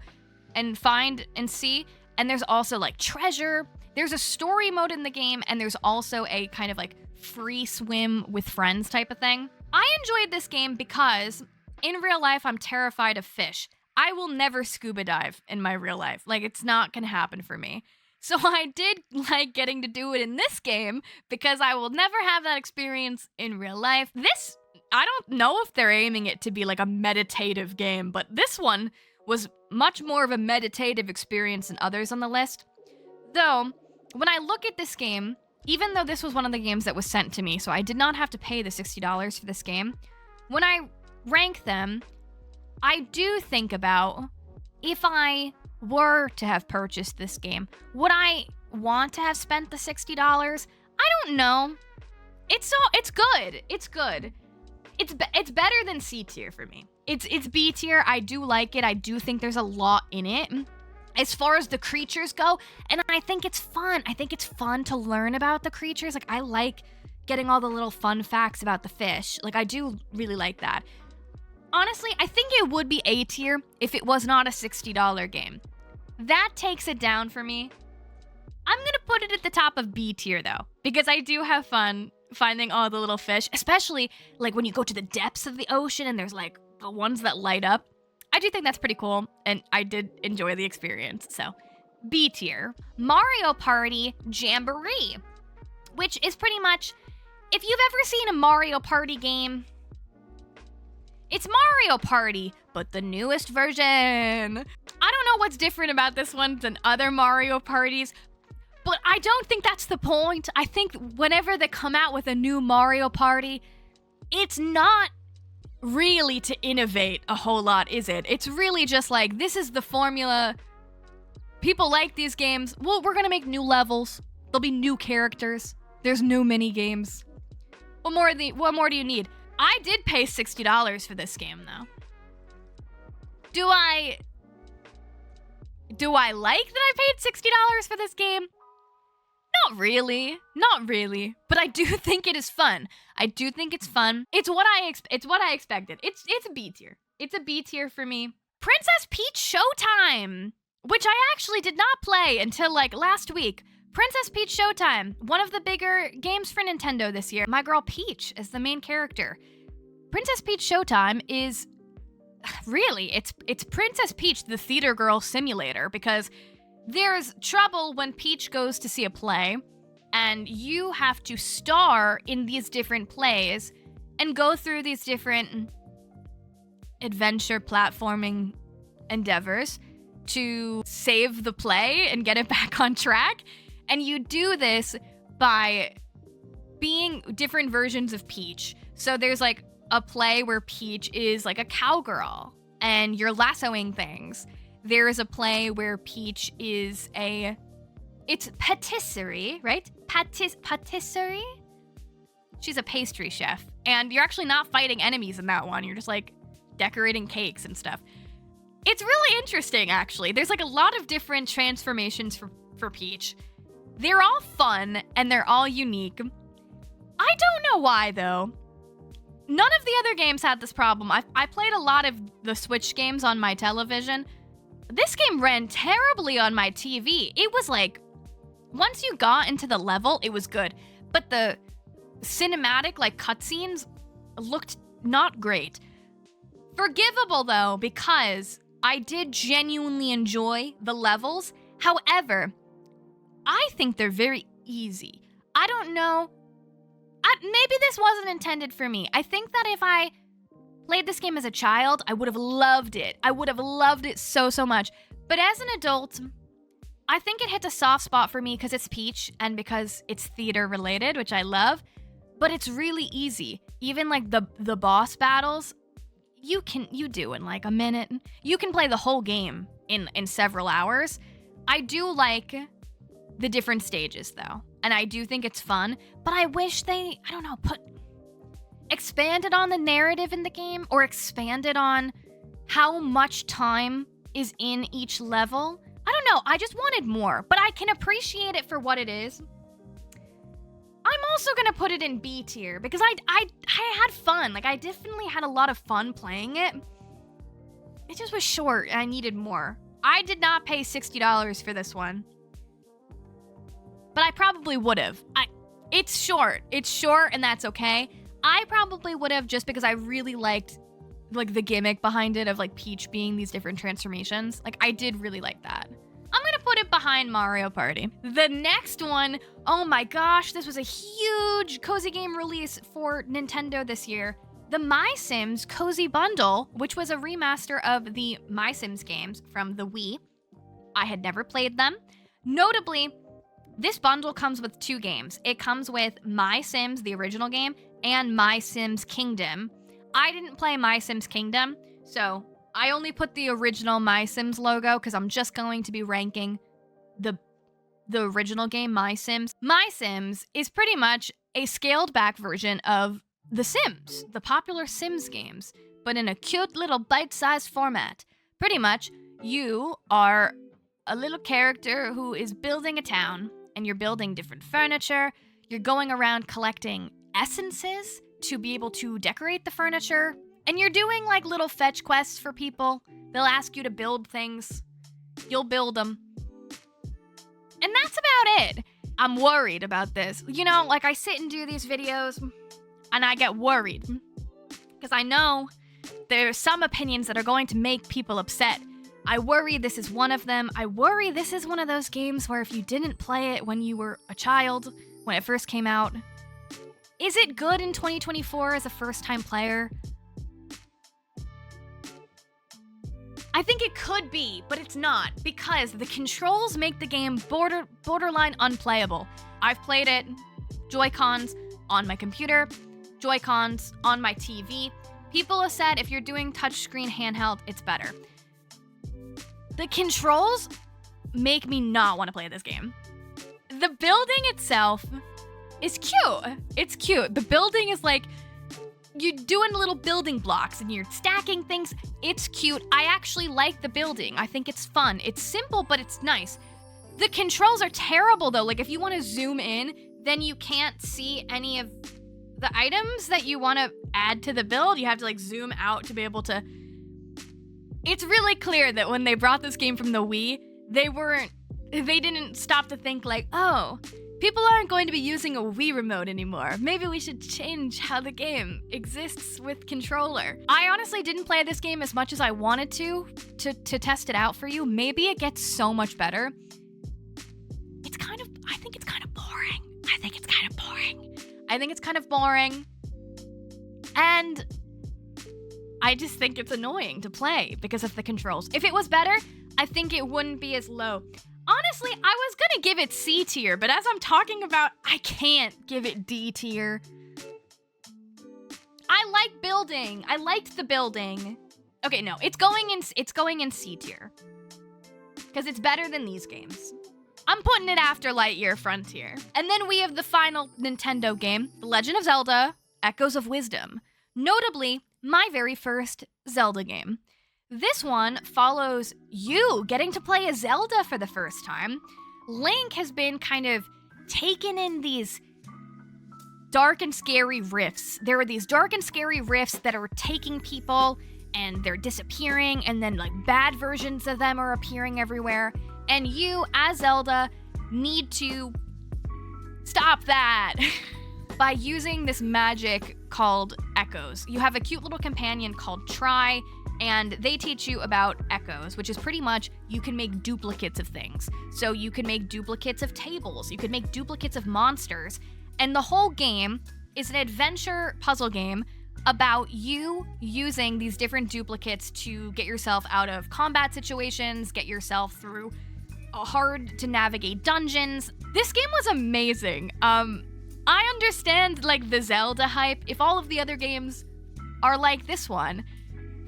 and find and see. And there's also like treasure. There's a story mode in the game, and there's also a kind of like free swim with friends type of thing. I enjoyed this game because in real life, I'm terrified of fish. I will never scuba dive in my real life. Like, it's not gonna happen for me. So I did like getting to do it in this game because I will never have that experience in real life. This, I don't know if they're aiming it to be like a meditative game, but this one was much more of a meditative experience than others on the list. Though, when I look at this game, even though this was one of the games that was sent to me, so I did not have to pay the $60 for this game, when I rank them, I do think about if I were to have purchased this game, would I want to have spent the $60? I don't know. It's good. It's good. It's better than C tier for me. It's B tier. I do like it. I do think there's a lot in it as far as the creatures go, and I think it's fun. I think it's fun to learn about the creatures. Like, I like getting all the little fun facts about the fish. Like, I do really like that. Honestly, I think it would be A tier if it was not a $60 game. That takes it down for me. I'm gonna put it at the top of B tier though, because I do have fun finding all the little fish, especially like when you go to the depths of the ocean and there's like the ones that light up. I do think that's pretty cool, and I did enjoy the experience, so B tier. Mario Party Jamboree, which is pretty much, if you've ever seen a Mario Party game, it's Mario Party, but the newest version. I don't know what's different about this one than other Mario Parties, but I don't think that's the point. I think whenever they come out with a new Mario Party, it's not really to innovate a whole lot, is it? It's really just like, this is the formula. People like these games. Well, we're gonna make new levels. There'll be new characters. There's new mini games. What more do you need? I did pay $60 for this game, though. Do I like that I paid $60 for this game? Not really. Not really. But I do think it is fun. I do think it's fun. It's what I expected. It's a B tier. It's a B tier for me. Princess Peach Showtime, which I actually did not play until like last week. Princess Peach Showtime, one of the bigger games for Nintendo this year. My girl Peach is the main character. Princess Peach Showtime is really, it's Princess Peach, the theater girl simulator, because there's trouble when Peach goes to see a play, and you have to star in these different plays and go through these different adventure platforming endeavors. to save the play and get it back on track. And you do this by being different versions of Peach. So there's like a play where Peach is like a cowgirl and you're lassoing things. There is a play where Peach is it's patisserie, right? Patisserie? She's a pastry chef. And you're actually not fighting enemies in that one. You're just like decorating cakes and stuff. It's really interesting, actually. There's like a lot of different transformations for Peach. They're all fun and they're all unique. I don't know why, though. None of the other games had this problem. I played a lot of the Switch games on my television. This game ran terribly on my TV. It was like, once you got into the level, it was good. But the cinematic, like, cutscenes looked not great. Forgivable, though, because I did genuinely enjoy the levels. However, I think they're very easy. I don't know. Maybe this wasn't intended for me. I think that if I played this game as a child, I would have loved it. I would have loved it so, so much. But as an adult, I think it hits a soft spot for me because it's Peach and because it's theater related, which I love. But it's really easy. Even like the boss battles, you do in like a minute. You can play the whole game in several hours. I do like the different stages though. And I do think it's fun, but I wish they, I don't know, expanded on the narrative in the game or expanded on how much time is in each level. I don't know, I just wanted more, but I can appreciate it for what it is. I'm also gonna put it in B tier because I had fun. Like, I definitely had a lot of fun playing it. It just was short and I needed more. I did not pay $60 for this one. But I probably would have. It's short. It's short and that's okay. I probably would have just because I really liked like the gimmick behind it of like Peach being these different transformations. Like, I did really like that. I'm gonna put it behind Mario Party. The next one, oh my gosh, this was a huge cozy game release for Nintendo this year. The My Sims Cozy Bundle, which was a remaster of the My Sims games from the Wii. I had never played them. Notably, this bundle comes with 2 games. It comes with My Sims, the original game, and My Sims Kingdom. I didn't play My Sims Kingdom, so I only put the original My Sims logo because I'm just going to be ranking the original game, My Sims. My Sims is pretty much a scaled back version of The Sims, the popular Sims games, but in a cute little bite-sized format. Pretty much, you are a little character who is building a town, and you're building different furniture. You're going around collecting essences to be able to decorate the furniture. And you're doing like little fetch quests for people. They'll ask you to build things. You'll build them. And that's about it. I'm worried about this. You know, like I sit and do these videos and I get worried. Because I know there's some opinions that are going to make people upset. I worry this is one of them. I worry this is one of those games where if you didn't play it when you were a child, when it first came out, is it good in 2024 as a first-time player? I think it could be, but it's not, because the controls make the game borderline unplayable. I've played it Joy-Cons on my computer, Joy-Cons on my TV. People have said if you're doing touchscreen handheld, it's better. The controls make me not want to play this game. The building itself is cute. It's cute. The building is like, you're doing little building blocks and you're stacking things. It's cute. I actually like the building. I think it's fun. It's simple, but it's nice. The controls are terrible though. Like if you want to zoom in, then you can't see any of the items that you want to add to the build. You have to like zoom out to be able to. It's really clear that when they brought this game from the Wii, they didn't stop to think like, oh, people aren't going to be using a Wii remote anymore. Maybe we should change how the game exists with controller. I honestly didn't play this game as much as I wanted to test it out for you. Maybe it gets so much better. I think it's kind of boring. I think it's kind of boring. And I just think it's annoying to play because of the controls. If it was better, I think it wouldn't be as low. Honestly, I was gonna give it C tier, but as I'm talking about, I can't give it D tier. I like building. I liked the building. Okay, no, it's going in C tier. Because it's better than these games. I'm putting it after Lightyear Frontier. And then we have the final Nintendo game, The Legend of Zelda: Echoes of Wisdom. Notably, my very first Zelda game. This one follows you getting to play as Zelda for the first time. Link has been kind of taken in these dark and scary rifts. There are these dark and scary rifts that are taking people and they're disappearing, and then like bad versions of them are appearing everywhere. And you, as Zelda, need to stop that by using this magic called echoes. You have a cute little companion called Tri, and they teach you about echoes, which is pretty much you can make duplicates of things. So you can make duplicates of tables, you can make duplicates of monsters, and the whole game is an adventure puzzle game about you using these different duplicates to get yourself out of combat situations, get yourself through hard to navigate dungeons. This game was amazing. I understand like the Zelda hype if all of the other games are like this one.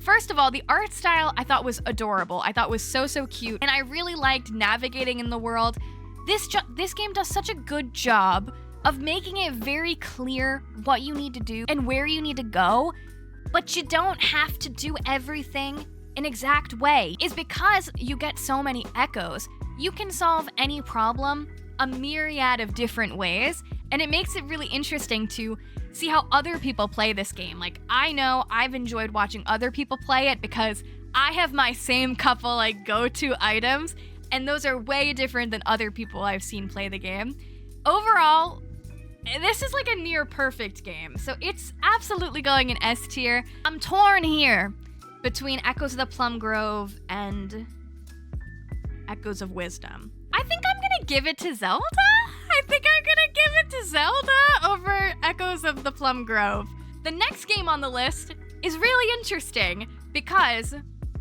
First of all, the art style I thought was adorable. I thought was so cute, and I really liked navigating in the world. This game does such a good job of making it very clear what you need to do and where you need to go, but you don't have to do everything an exact way. Is because you get so many echoes, you can solve any problem a myriad of different ways, and it makes it really interesting to see how other people play this game. Like, I know I've enjoyed watching other people play it because I have my same couple like go-to items, and those are way different than other people I've seen play the game. Overall, this is like a near perfect game, so it's absolutely going in S tier. I'm torn here between Echoes of the Plum Grove and Echoes of Wisdom. I think I'm gonna give it to Zelda. I think I'm gonna give it to Zelda over Echoes of the Plum Grove. The next game on the list is really interesting because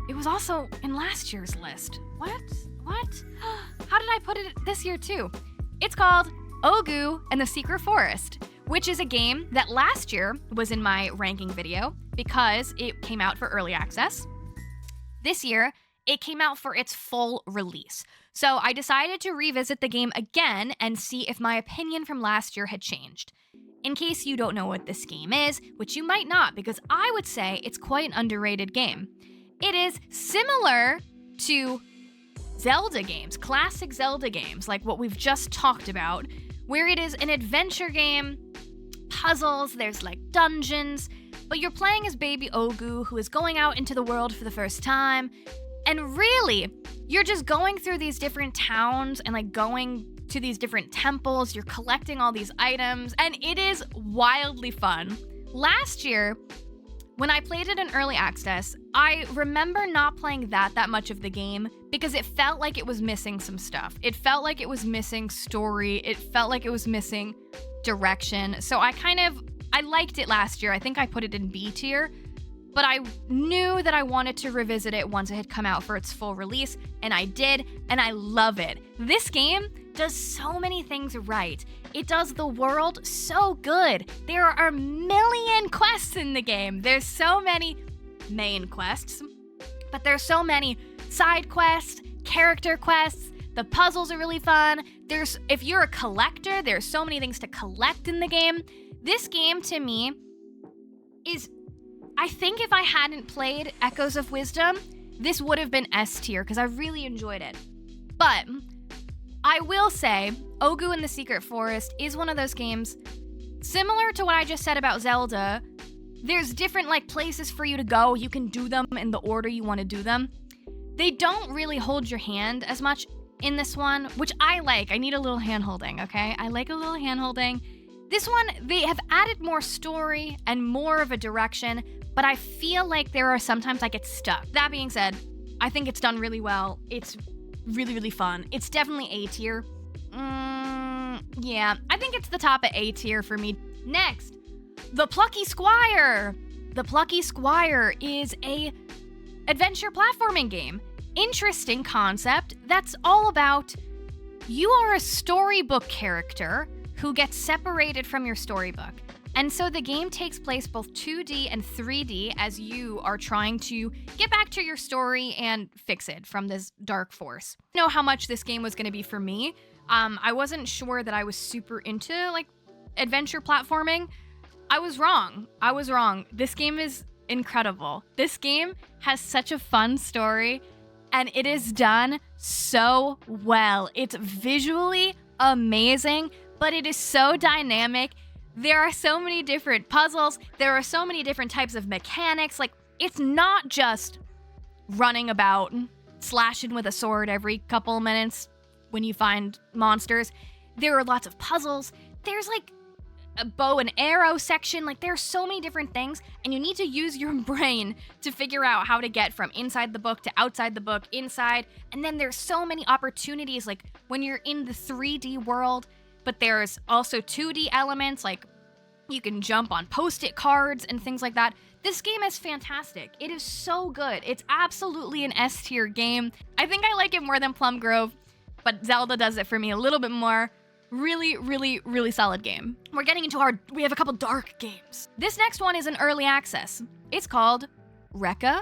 it was also in last year's list. What? How did I put it this year too? It's called Ogu and the Secret Forest, which is a game that last year was in my ranking video because it came out for early access. This year, it came out for its full release. So I decided to revisit the game again and see if my opinion from last year had changed. In case you don't know what this game is, which you might not, because I would say it's quite an underrated game. It is similar to Zelda games, classic Zelda games, like what we've just talked about, where it is an adventure game, puzzles, there's like dungeons, but you're playing as baby Ogu, who is going out into the world for the first time, and really, you're just going through these different towns and like going to these different temples, you're collecting all these items, and it is wildly fun. Last year, when I played it in early access, I remember not playing that much of the game because it felt like it was missing some stuff. It felt like it was missing story. It felt like it was missing direction. So I liked it last year. I think I put it in B tier, but I knew that I wanted to revisit it once it had come out for its full release, and I did, and I love it. This game does so many things right. It does the world so good. There are a million quests in the game. There's so many main quests, but there's so many side quests, character quests. The puzzles are really fun. If you're a collector, there's so many things to collect in the game. This game, to me, is, I think if I hadn't played Echoes of Wisdom, this would have been S tier because I really enjoyed it. But I will say, Ogu and the Secret Forest is one of those games, similar to what I just said about Zelda. There's different like places for you to go. You can do them in the order you want to do them. They don't really hold your hand as much in this one, which I like. I need a little hand-holding, okay? I like a little hand-holding. This one, they have added more story and more of a direction, but I feel like there are sometimes I get stuck. That being said, I think it's done really well. It's really fun. It's definitely A tier. Yeah, I think it's the top of A tier for me. Next, the Plucky Squire. The Plucky Squire is a adventure platforming game. interesting concept that's all about you are a storybook character who gets separated from your storybook. And so the game takes place both 2D and 3D as you are trying to get back to your story and fix it from this dark force. I know how much this game was going to be for me. I wasn't sure that I was super into like adventure platforming. I was wrong. This game is incredible. This game has such a fun story and it is done so well. It's visually amazing, but it is so dynamic. There are so many different puzzles. There are so many different types of mechanics. Like, it's not just running about, slashing with a sword every couple minutes when you find monsters. There are lots of puzzles. There's like a bow and arrow section. Like, there are so many different things, and you need to use your brain to figure out how to get from inside the book to outside the book, inside. And then there's so many opportunities, like when you're in the 3D world, but there's also 2D elements, like you can jump on post-it cards and things like that. This game is fantastic. It is so good. It's absolutely an S-tier game. I think I like it more than Plum Grove, but Zelda does it for me a little bit more. Really, really, really solid game. We're getting into we have a couple dark games. This next one is an early access. It's called REKA.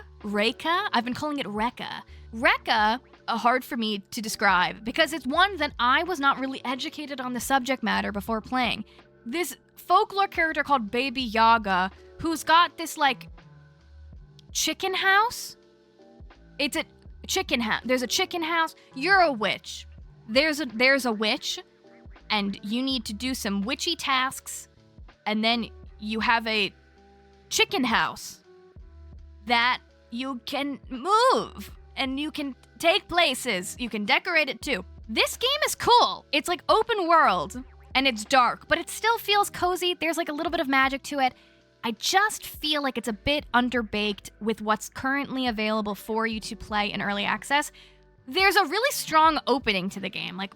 I've been calling it REKA. REKA, hard for me to describe because it's one that I was not really educated on the subject matter before playing. This folklore character called Baby Yaga, who's got this like chicken house. It's a chicken house. There's a chicken house. You're a witch. There's a witch, and you need to do some witchy tasks, and then you have a chicken house that you can move. And you can take places. You can decorate it too. This game is cool. It's like open world and it's dark, but it still feels cozy. There's like a little bit of magic to it. I just feel like it's a bit underbaked with what's currently available for you to play in early access. There's a really strong opening to the game. Like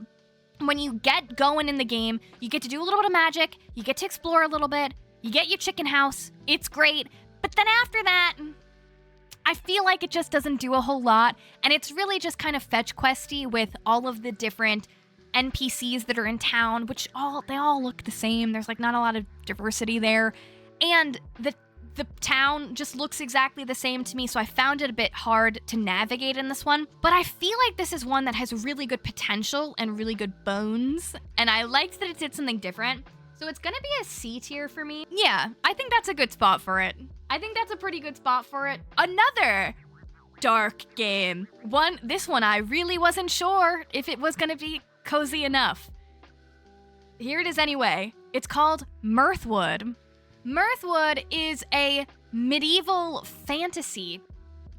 when you get going in the game, you get to do a little bit of magic. You get to explore a little bit. You get your chicken house. It's great. But then after that, I feel like it just doesn't do a whole lot, and it's really just kind of fetch questy with all of the different NPCs that are in town, which they all look the same. There's like not a lot of diversity there, and the town just looks exactly the same to me, so I found it a bit hard to navigate in this one. But I feel like this is one that has really good potential and really good bones, and I liked that it did something different. So it's gonna be a C tier for me. Yeah, I think that's a good spot for it. I think that's a pretty good spot for it. Another dark game. This one I really wasn't sure if it was gonna be cozy enough. Here it is anyway. It's called Mirthwood. Mirthwood is a medieval fantasy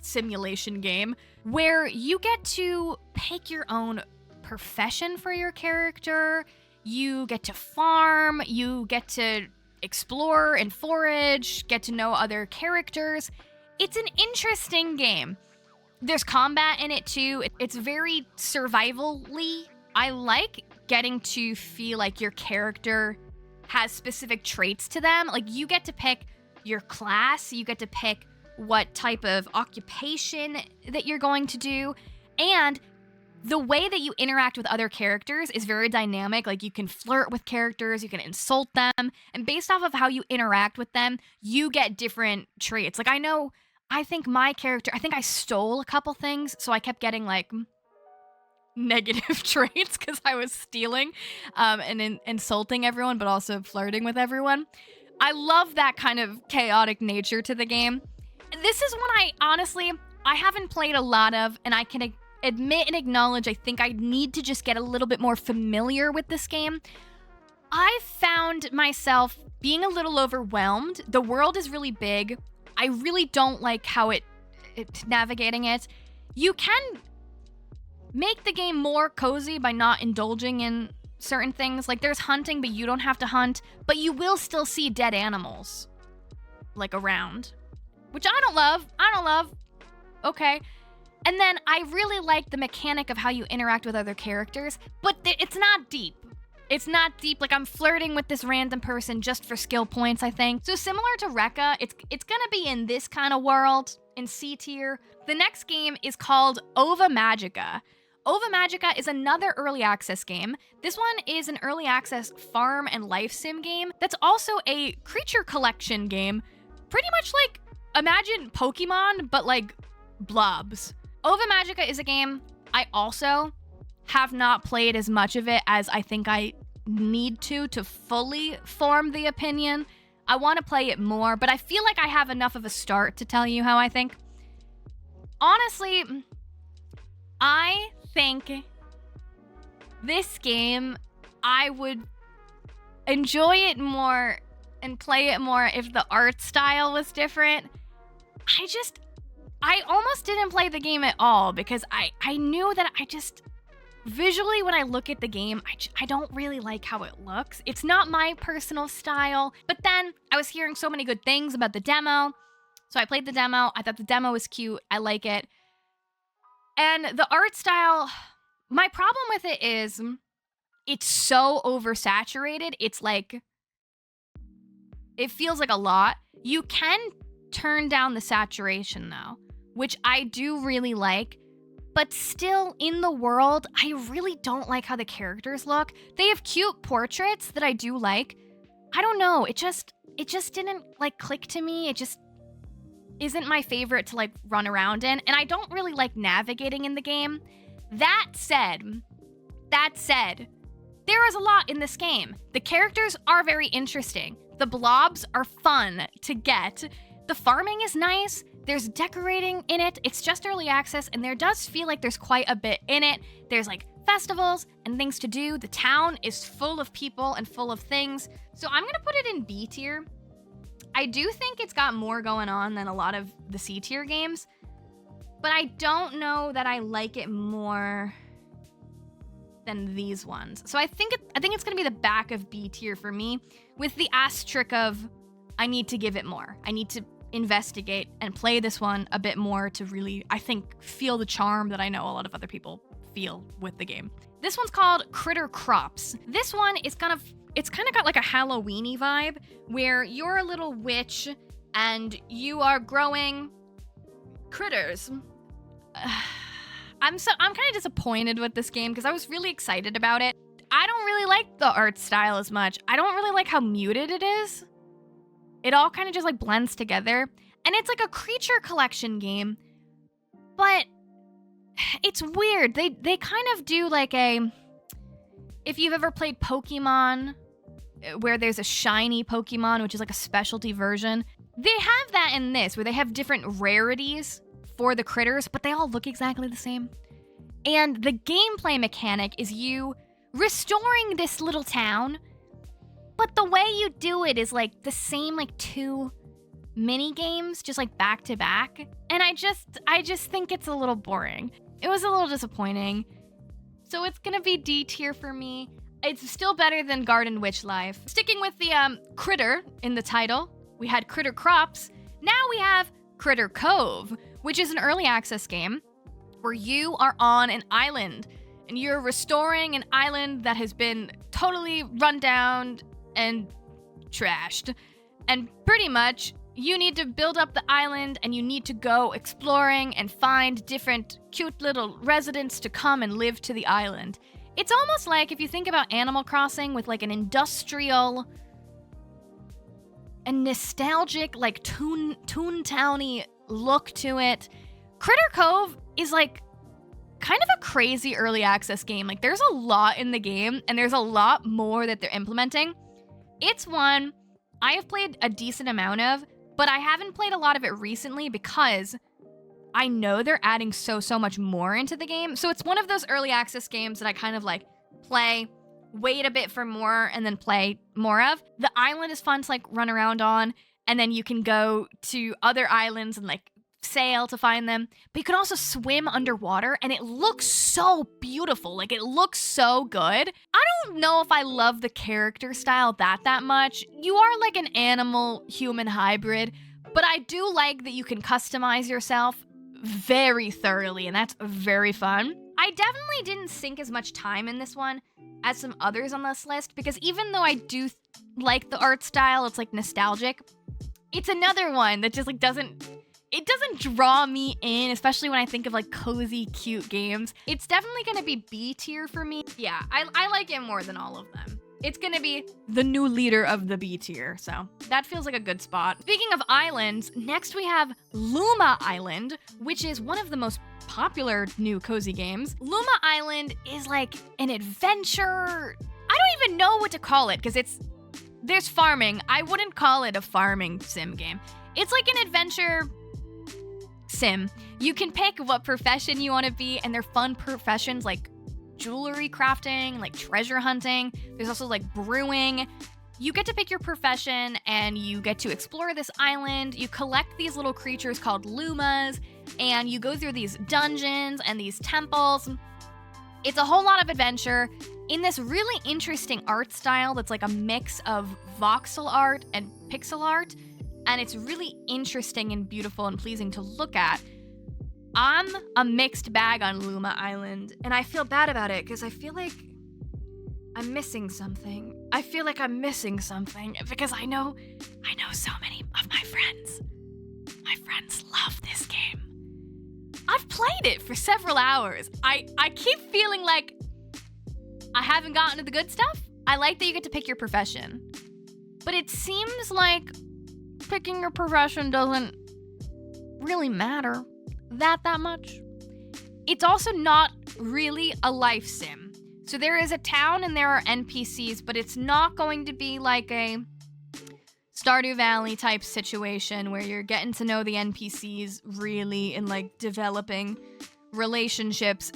simulation game where you get to pick your own profession for your character. You get to farm, you get to explore and forage, get to know other characters. It's an interesting game. There's combat in it too. It's very survival-y. I like getting to feel like your character has specific traits to them. Like you get to pick your class, you get to pick what type of occupation that you're going to do, and the way that you interact with other characters is very dynamic. Like you can flirt with characters, you can insult them, and based off of how you interact with them, you get different traits. Like I think my character, I think I stole a couple things, so I kept getting like negative traits because I was stealing and insulting everyone, but also flirting with everyone. I love that kind of chaotic nature to the game. This is one I haven't played a lot of, and I can admit and acknowledge I think I need to just get a little bit more familiar with this game. I found myself being a little overwhelmed. The world is really big. I really don't like how it's navigating it. You can make the game more cozy by not indulging in certain things. Like there's hunting, but you don't have to hunt, but you will still see dead animals like around, which I don't love. Okay. And then I really like the mechanic of how you interact with other characters, but it's not deep. It's not deep. Like I'm flirting with this random person just for skill points, I think. So similar to REKA, it's gonna be in this kind of world, in C tier. The next game is called OVA Magica. OVA Magica is another early access game. This one is an early access farm and life sim game that's also a creature collection game. Pretty much like, imagine Pokemon, but like blobs. OVA Magica is a game I also have not played as much of it as I think I need to fully form the opinion. I want to play it more, but I feel like I have enough of a start to tell you how I think. Honestly, I think this game, I would enjoy it more and play it more if the art style was different. I almost didn't play the game at all because I knew that visually when I look at the game, I don't really like how it looks. It's not my personal style, but then I was hearing so many good things about the demo. So I played the demo. I thought the demo was cute. I like it. And the art style, my problem with it is it's so oversaturated. It's like, it feels like a lot. You can turn down the saturation though, which I do really like. But still, in the world, I really don't like how the characters look. They have cute portraits that I do like. I don't know, it just didn't like click to me. It just isn't my favorite to like run around in, and I don't really like navigating in the game. That said, there is a lot in this game. The characters are very interesting. The blobs are fun to get. The farming is nice. There's decorating in it. It's just early access, and there does feel like there's quite a bit in it. There's like festivals and things to do. The town is full of people and full of things. So I'm gonna put it in B tier. I do think it's got more going on than a lot of the C tier games, but I don't know that I like it more than these ones. So I think it's gonna be the back of B tier for me, with the asterisk of I need to give it more. I need to investigate and play this one a bit more to really, I think, feel the charm that I know a lot of other people feel with the game. This one's called Critter Crops. This one is it's kind of got like a Halloween-y vibe where you're a little witch and you are growing critters. I'm kind of disappointed with this game because I was really excited about it. I don't really like the art style as much. I don't really like how muted it is. It all kind of just like blends together. And it's like a creature collection game, but it's weird. They kind of do like if you've ever played Pokemon, where there's a shiny Pokemon, which is like a specialty version, they have that in this, where they have different rarities for the critters, but they all look exactly the same. And the gameplay mechanic is you restoring this little town, but the way you do it is like the same like 2 mini games, just like back to back. And I just think it's a little boring. It was a little disappointing. So it's gonna be D tier for me. It's still better than Garden Witch Life. Sticking with the critter in the title, we had Critter Crops. Now we have Critter Cove, which is an early access game where you are on an island and you're restoring an island that has been totally run down and trashed. And pretty much you need to build up the island and you need to go exploring and find different cute little residents to come and live to the island. It's almost like if you think about Animal Crossing with like an industrial and nostalgic, like Toontown-y look to it. Critter Cove is like kind of a crazy early access game. Like there's a lot in the game and there's a lot more that they're implementing. It's one I have played a decent amount of, but I haven't played a lot of it recently because I know they're adding so much more into the game. So it's one of those early access games that I kind of like play, wait a bit for more, and then play more of. The island is fun to like run around on, and then you can go to other islands and like sail to find them. But you can also swim underwater, and it looks so beautiful. Like it looks so good. I don't know if I love the character style that much. You are like an animal-human hybrid, but I do like that you can customize yourself very thoroughly, and that's very fun. I definitely didn't sink as much time in this one as some others on this list, because even though I do like the art style, it's like nostalgic, it's another one that just like doesn't it doesn't draw me in, especially when I think of like cozy, cute games. It's definitely gonna be B tier for me. Yeah, I like it more than all of them. It's gonna be the new leader of the B tier, so that feels like a good spot. Speaking of islands, next we have Luma Island, which is one of the most popular new cozy games. Luma Island is like an adventure. I don't even know what to call it because there's farming. I wouldn't call it a farming sim game. It's like an adventure sim. You can pick what profession you want to be, and they're fun professions like jewelry crafting, like treasure hunting. There's also like brewing. You get to pick your profession and you get to explore this island. You collect these little creatures called Lumas, and you go through these dungeons and these temples. It's a whole lot of adventure in this really interesting art style that's like a mix of voxel art and pixel art, and it's really interesting and beautiful and pleasing to look at. I'm a mixed bag on Luma Island, and I feel bad about it because I feel like I'm missing something. I feel like I'm missing something because I know so many of my friends. My friends love this game. I've played it for several hours. I keep feeling like I haven't gotten to the good stuff. I like that you get to pick your profession, but it seems like picking your profession doesn't really matter that much. It's also not really a life sim. So there is a town and there are NPCs, but it's not going to be like a Stardew Valley type situation where you're getting to know the NPCs really and like developing relationships.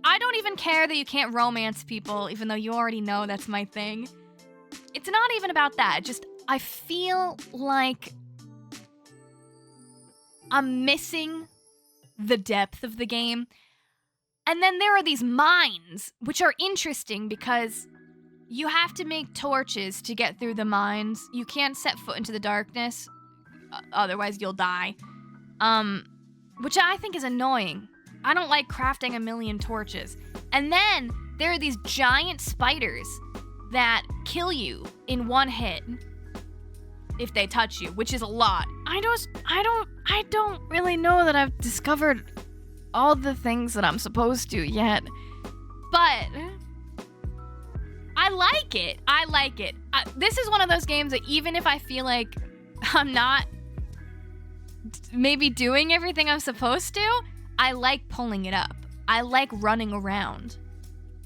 I don't even care that you can't romance people, even though you already know that's my thing. It's not even about that. Just, I feel like I'm missing the depth of the game. And then there are these mines, which are interesting because you have to make torches to get through the mines. You can't set foot into the darkness, otherwise you'll die. Which I think is annoying. I don't like crafting a million torches. And then there are these giant spiders that kill you in one hit if they touch you, which is a lot. I don't really know that I've discovered all the things that I'm supposed to yet, but I like it. This is one of those games that even if I feel like I'm not maybe doing everything I'm supposed to, I like pulling it up. I like running around.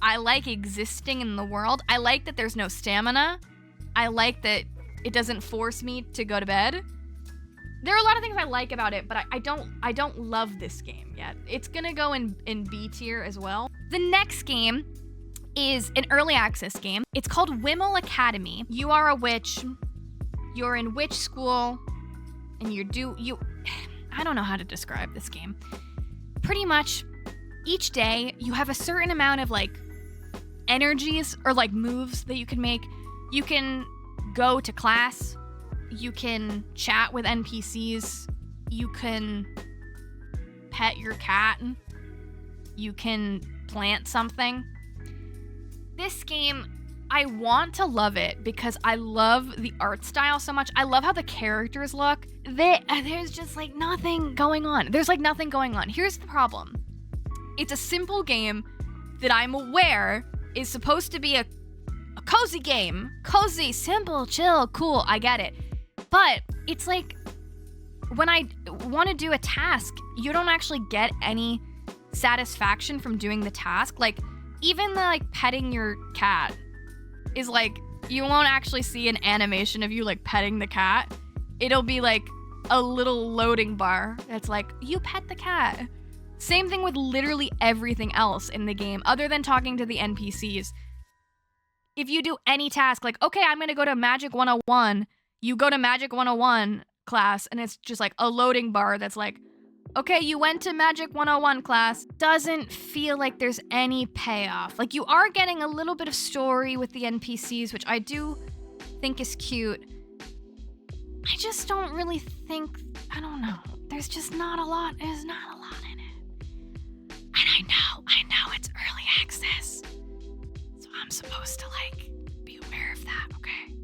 I like existing in the world. I like that there's no stamina. I like that it doesn't force me to go to bed. There are a lot of things I like about it, but I don't love this game yet. It's gonna go in B tier as well. The next game is an early access game. It's called WHIMEL Academy. You are a witch. You're in witch school, and I don't know how to describe this game. Pretty much each day you have a certain amount of like energies or like moves that you can make. You can go to class. You can chat with NPCs. You can pet your cat. You can plant something. This game, I want to love it because I love the art style so much. I love how the characters look. There's just like nothing going on. There's like nothing going on. Here's the problem. It's a simple game that I'm aware is supposed to be a cozy game. Cozy, simple, chill, cool, I get it. But it's like when I want to do a task, you don't actually get any satisfaction from doing the task. Like even the like petting your cat is like, you won't actually see an animation of you like petting the cat. It'll be like a little loading bar that's like, you pet the cat. Same thing with literally everything else in the game other than talking to the NPCs. If you do any task, like, okay, I'm gonna go to Magic 101, you go to Magic 101 class and it's just like a loading bar that's like, okay, you went to Magic 101 class. Doesn't feel like there's any payoff. Like you are getting a little bit of story with the NPCs, which I do think is cute. I just don't really think, I don't know. There's just not a lot in it. And I know it's early access. So I'm supposed to like be aware of that, okay?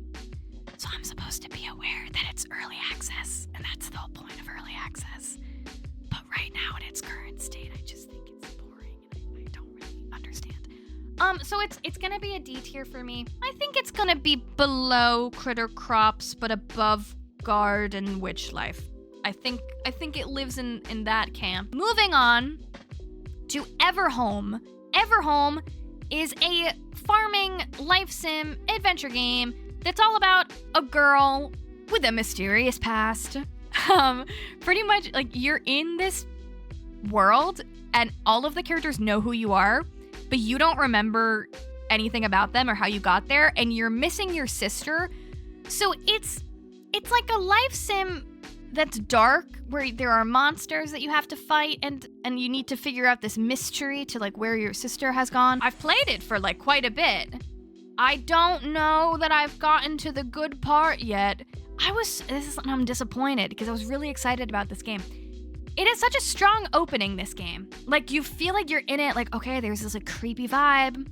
So I'm supposed to be aware that it's early access, and that's the whole point of early access. So it's gonna be a D tier for me. I think it's gonna be below Critter Crops, but above Guard and Witch Life. I think it lives in that camp. Moving on to EVERHOLM. EVERHOLM is a farming life sim adventure game that's all about a girl with a mysterious past. Pretty much like you're in this world and all of the characters know who you are, but you don't remember anything about them or how you got there, and you're missing your sister. So it's like a life sim that's dark, where there are monsters that you have to fight, and you need to figure out this mystery to like where your sister has gone. I've played it for like quite a bit. I don't know that I've gotten to the good part yet. I'm disappointed because I was really excited about this game. It is such a strong opening, this game. Like, you feel like you're in it, like, okay, there's this like creepy vibe.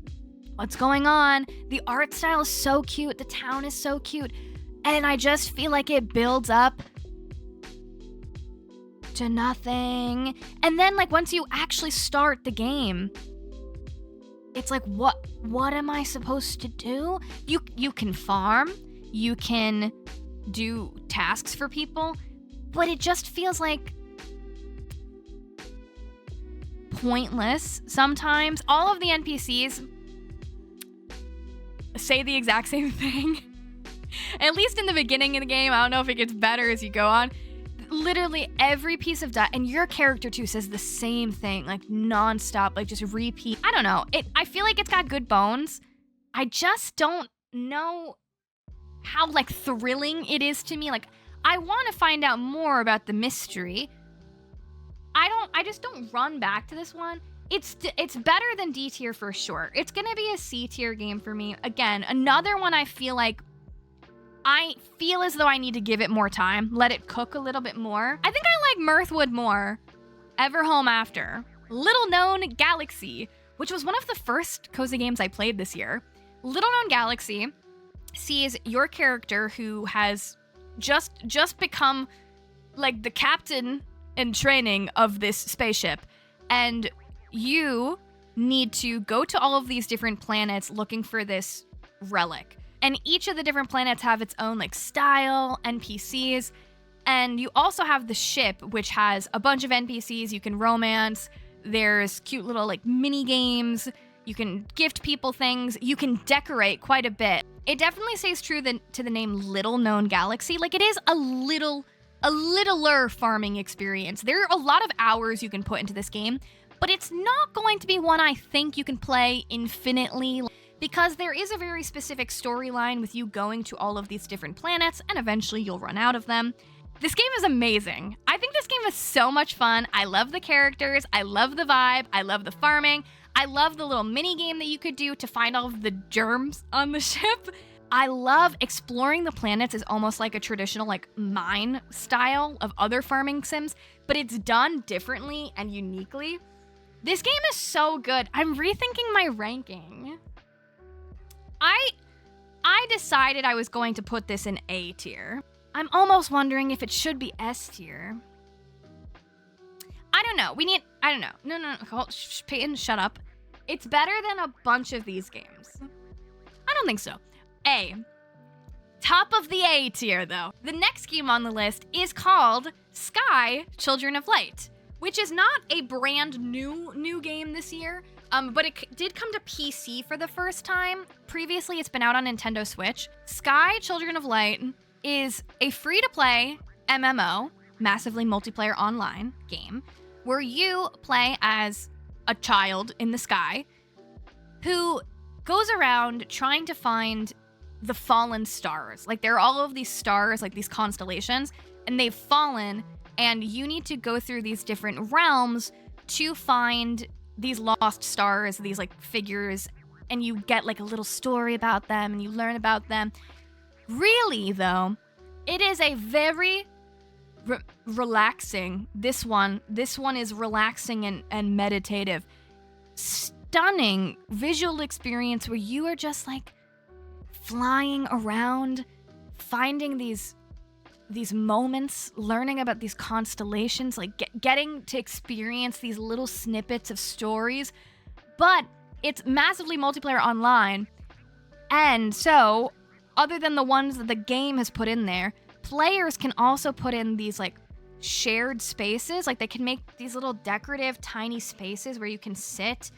What's going on? The art style is so cute. The town is so cute. And I just feel like it builds up to nothing. And then like once you actually start the game, it's like, what am I supposed to do? You can farm, you can do tasks for people, but it just feels like pointless sometimes. All of the NPCs say the exact same thing. At least in the beginning of the game. I don't know if it gets better as you go on. Literally every piece of dialogue, and your character too says the same thing, like nonstop, like just repeat. I don't know. I feel like it's got good bones. I just don't know how like thrilling it is to me. Like, I want to find out more about the mystery. I just don't run back to this one. It's better than D tier for sure. It's gonna be a C tier game for me. Again, another one I feel as though I need to give it more time, let it cook a little bit more. I think I like Mirthwood more. EVERHOLM after. Little Known Galaxy, which was one of the first cozy games I played this year. Little Known Galaxy sees your character, who has just become like the captain in training of this spaceship, and you need to go to all of these different planets looking for this relic. And each of the different planets have its own like style, NPCs, and you also have the ship, which has a bunch of NPCs you can romance. There's cute little like mini games. You can gift people things. You can decorate quite a bit. It definitely stays true to the name Little Known Galaxy. Like, it is a littler farming experience. There are a lot of hours you can put into this game, but it's not going to be one I think you can play infinitely, because there is a very specific storyline with you going to all of these different planets, and eventually you'll run out of them. This game is amazing. I think this game is so much fun. I love the characters. I love the vibe. I love the farming. I love the little mini game that you could do to find all of the germs on the ship. I love exploring the planets as almost like a traditional like mine style of other farming sims, but it's done differently and uniquely. This game is so good. I'm rethinking my ranking. I decided I was going to put this in A tier. I'm almost wondering if it should be S tier. I don't know. I don't know. No. Peyton, shut up. It's better than a bunch of these games. I don't think so. A. Top of the A tier, though. The next game on the list is called Sky Children of Light, which is not a brand new game this year, but it did come to PC for the first time. Previously, it's been out on Nintendo Switch. Sky Children of Light is a free-to-play MMO, massively multiplayer online game, where you play as a child in the sky who goes around trying to find the fallen stars. Like, there are all of these stars, like these constellations, and they've fallen, and you need to go through these different realms to find these lost stars, these like figures, and you get like a little story about them and you learn about them. Really, though, it is a very relaxing. This one is relaxing and meditative. Stunning visual experience where you are just like flying around, finding these moments, learning about these constellations, like getting to experience these little snippets of stories. But It's massively multiplayer online. And so, other than the ones that the game has put in there, players can also put in these like shared spaces. Like they can make these little decorative tiny spaces where you can sit,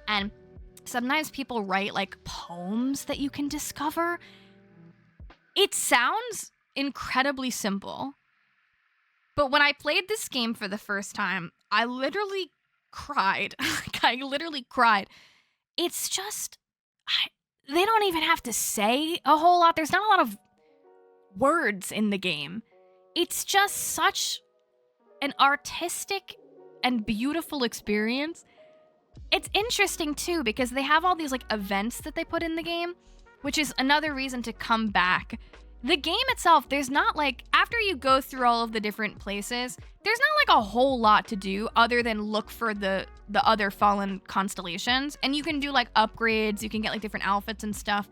and sometimes people write like poems that you can discover. It sounds incredibly simple, but when I played this game for the first time, I literally cried. I literally cried. It's just, they don't even have to say a whole lot. There's not a lot of words in the game. It's just such an artistic and beautiful experience. It's interesting too because they have all these like events that they put in the game, which is another reason to come back. The game itself, there's not like, after you go through all of the different places, there's not like a whole lot to do other than look for the other fallen constellations. And you can do like upgrades, you can get like different outfits and stuff.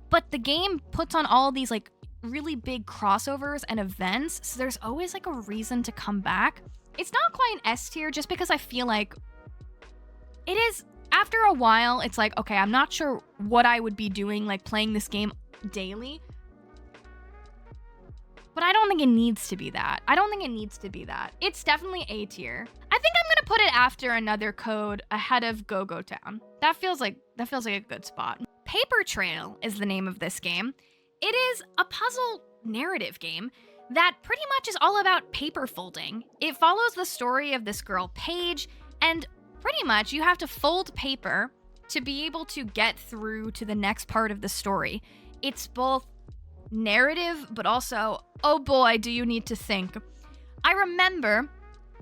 But the game puts on all these like really big crossovers and events, so there's always like a reason to come back. It's not quite an S tier just because I feel like it is, after a while, it's like, okay, I'm not sure what I would be doing, like playing this game daily. But I don't think it needs to be that. It's definitely A tier. I think I'm gonna put it after another code ahead of Go-Go Town. That feels like a good spot. Paper Trail is the name of this game. It is a puzzle narrative game that pretty much is all about paper folding. It follows the story of this girl, Paige, and pretty much you have to fold paper to be able to get through to the next part of the story. It's both narrative, but also, oh boy, do you need to think. I remember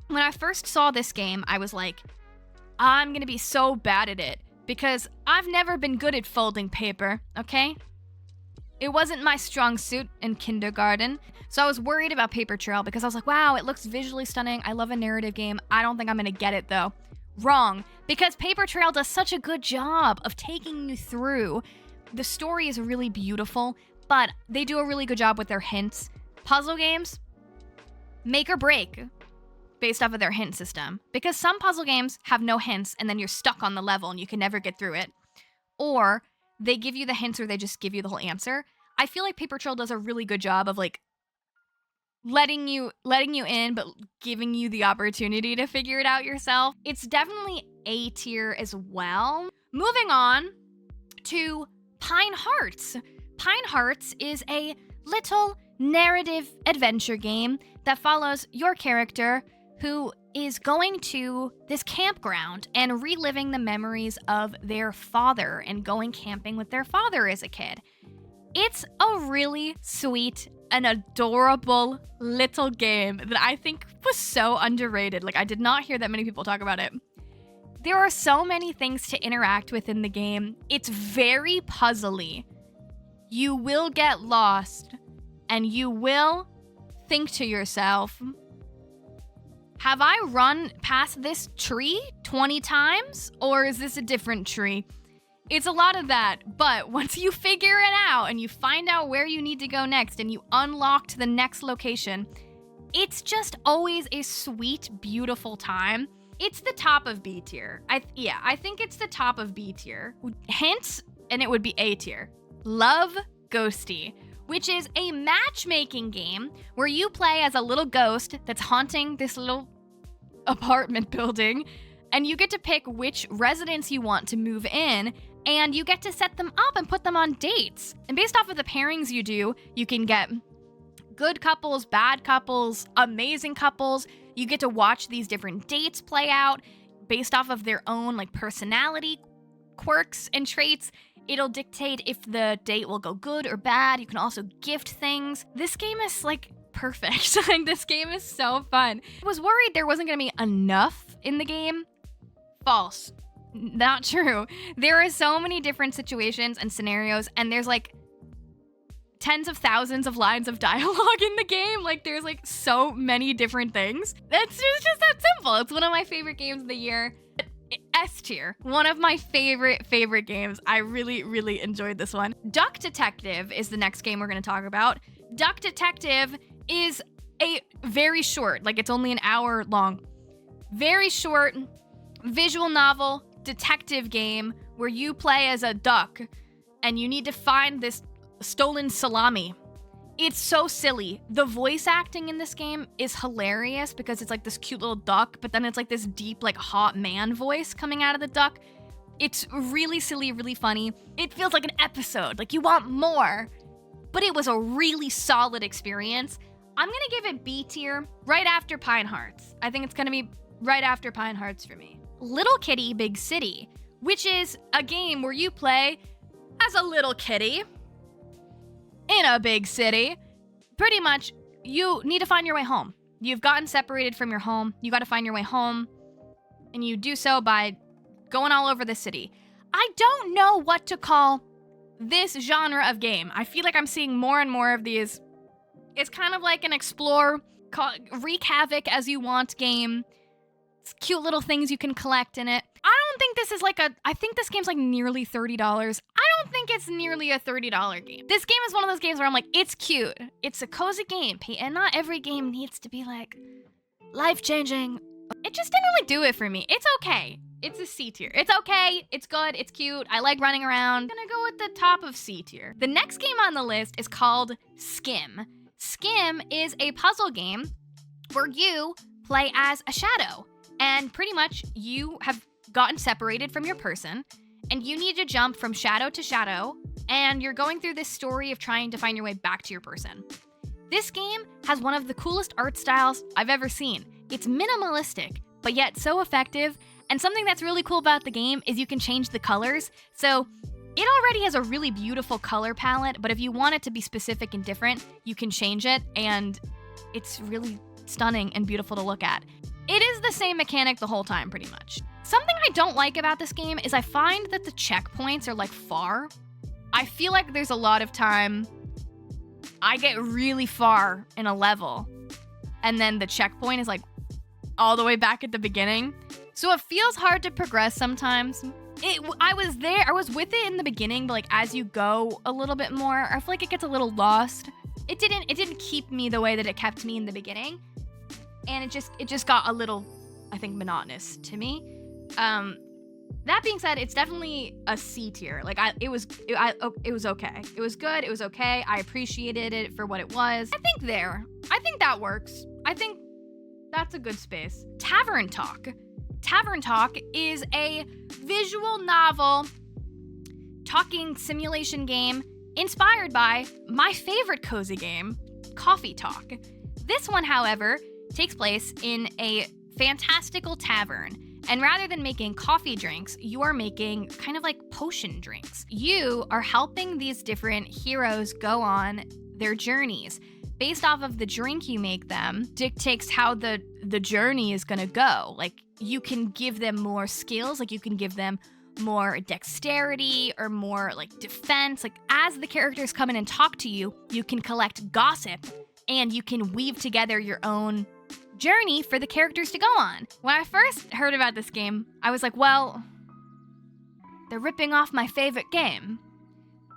when I first saw this game, I was like, I'm gonna be so bad at it because I've never been good at folding paper, okay? It wasn't my strong suit in kindergarten, so I was worried about Paper Trail because I was like, wow, it looks visually stunning. I love a narrative game. I don't think I'm gonna get it though. Wrong, because Paper Trail does such a good job of taking you through. The story is really beautiful, but they do a really good job with their hints. Puzzle games, make or break based off of their hint system. Because some puzzle games have no hints and then you're stuck on the level and you can never get through it. Or they give you the hints or they just give you the whole answer. I feel like Paper Trail does a really good job of like letting you in, but giving you the opportunity to figure it out yourself. It's definitely A tier as well. Moving on to Pine Hearts. Pine Hearts is a little narrative adventure game that follows your character who is going to this campground and reliving the memories of their father and going camping with their father as a kid. It's a really sweet and adorable little game that I think was so underrated. Like, I did not hear that many people talk about it. There are so many things to interact with in the game. It's very puzzly. You will get lost, and you will think to yourself, have I run past this tree 20 times, or is this a different tree? It's a lot of that, but once you figure it out and you find out where you need to go next and you unlock to the next location, it's just always a sweet, beautiful time. It's the top of B tier. I think it's the top of B tier. Hints, and it would be A tier. Love Ghostie, which is a matchmaking game where you play as a little ghost that's haunting this little apartment building, and you get to pick which residents you want to move in, and you get to set them up and put them on dates. And based off of the pairings you do, you can get good couples, bad couples, amazing couples. You get to watch these different dates play out based off of their own like personality quirks and traits. It'll dictate if the date will go good or bad. You can also gift things. This game is like perfect. Like, this game is so fun. I was worried there wasn't gonna be enough in the game. False. Not true. There are so many different situations and scenarios, and there's like tens of thousands of lines of dialogue in the game. Like, there's like so many different things. It's just that simple. It's one of my favorite games of the year. S tier. One of my favorite games. I really enjoyed this one. Duck Detective is the next game we're going to talk about. Duck Detective is a very short, like it's only an hour long, very short visual novel detective game where you play as a duck and you need to find this stolen salami. It's so silly. The voice acting in this game is hilarious because it's like this cute little duck, but then it's like this deep, like hot man voice coming out of the duck. It's really silly, really funny. It feels like an episode, like you want more, but it was a really solid experience. I'm gonna give it B tier right after Pine Hearts. I think it's gonna be right after Pine Hearts for me. Little Kitty, Big City, which is a game where you play as a little kitty in a big city. Pretty much, you need to find your way home. You've gotten separated from your home. You gotta find your way home, and you do so by going all over the city. I don't know what to call this genre of game. I feel like I'm seeing more and more of these. It's kind of like an explore, wreak havoc as you want game. It's cute little things you can collect in it. I don't think this is like I think this game's like nearly $30. I don't think it's nearly a $30 game. This game is one of those games where I'm like, it's cute. It's a cozy game, and not every game needs to be like life-changing. It just didn't really do it for me. It's okay. It's a C tier. It's okay. It's good. It's cute. I like running around. I'm gonna go with the top of C tier. The next game on the list is called Skim. Skim is a puzzle game where you play as a shadow. And pretty much you have gotten separated from your person and you need to jump from shadow to shadow, and you're going through this story of trying to find your way back to your person. This game has one of the coolest art styles I've ever seen. It's minimalistic, but yet so effective. And something that's really cool about the game is you can change the colors. So it already has a really beautiful color palette, but if you want it to be specific and different, you can change it, and it's really stunning and beautiful to look at. It is the same mechanic the whole time, pretty much. Something I don't like about this game is I find that the checkpoints are like far. I feel like there's a lot of time I get really far in a level, and then the checkpoint is like all the way back at the beginning. So it feels hard to progress sometimes. I was with it in the beginning, but like as you go a little bit more, I feel like it gets a little lost. It didn't keep me the way that it kept me in the beginning. And it just got a little, I think, monotonous to me. That being said, it's definitely a C tier. Like it was okay. It was good. It was okay. I appreciated it for what it was. I think that works. I think that's a good space. Tavern Talk. Tavern Talk is a visual novel talking simulation game inspired by my favorite cozy game, Coffee Talk. This one, however, takes place in a fantastical tavern. And rather than making coffee drinks, you are making kind of like potion drinks. You are helping these different heroes go on their journeys. Based off of the drink you make them dictates how the journey is gonna go. Like, you can give them more skills, like you can give them more dexterity or more like defense. Like, as the characters come in and talk to you, you can collect gossip and you can weave together your own journey for the characters to go on. When I first heard about this game, I was like, well, they're ripping off my favorite game.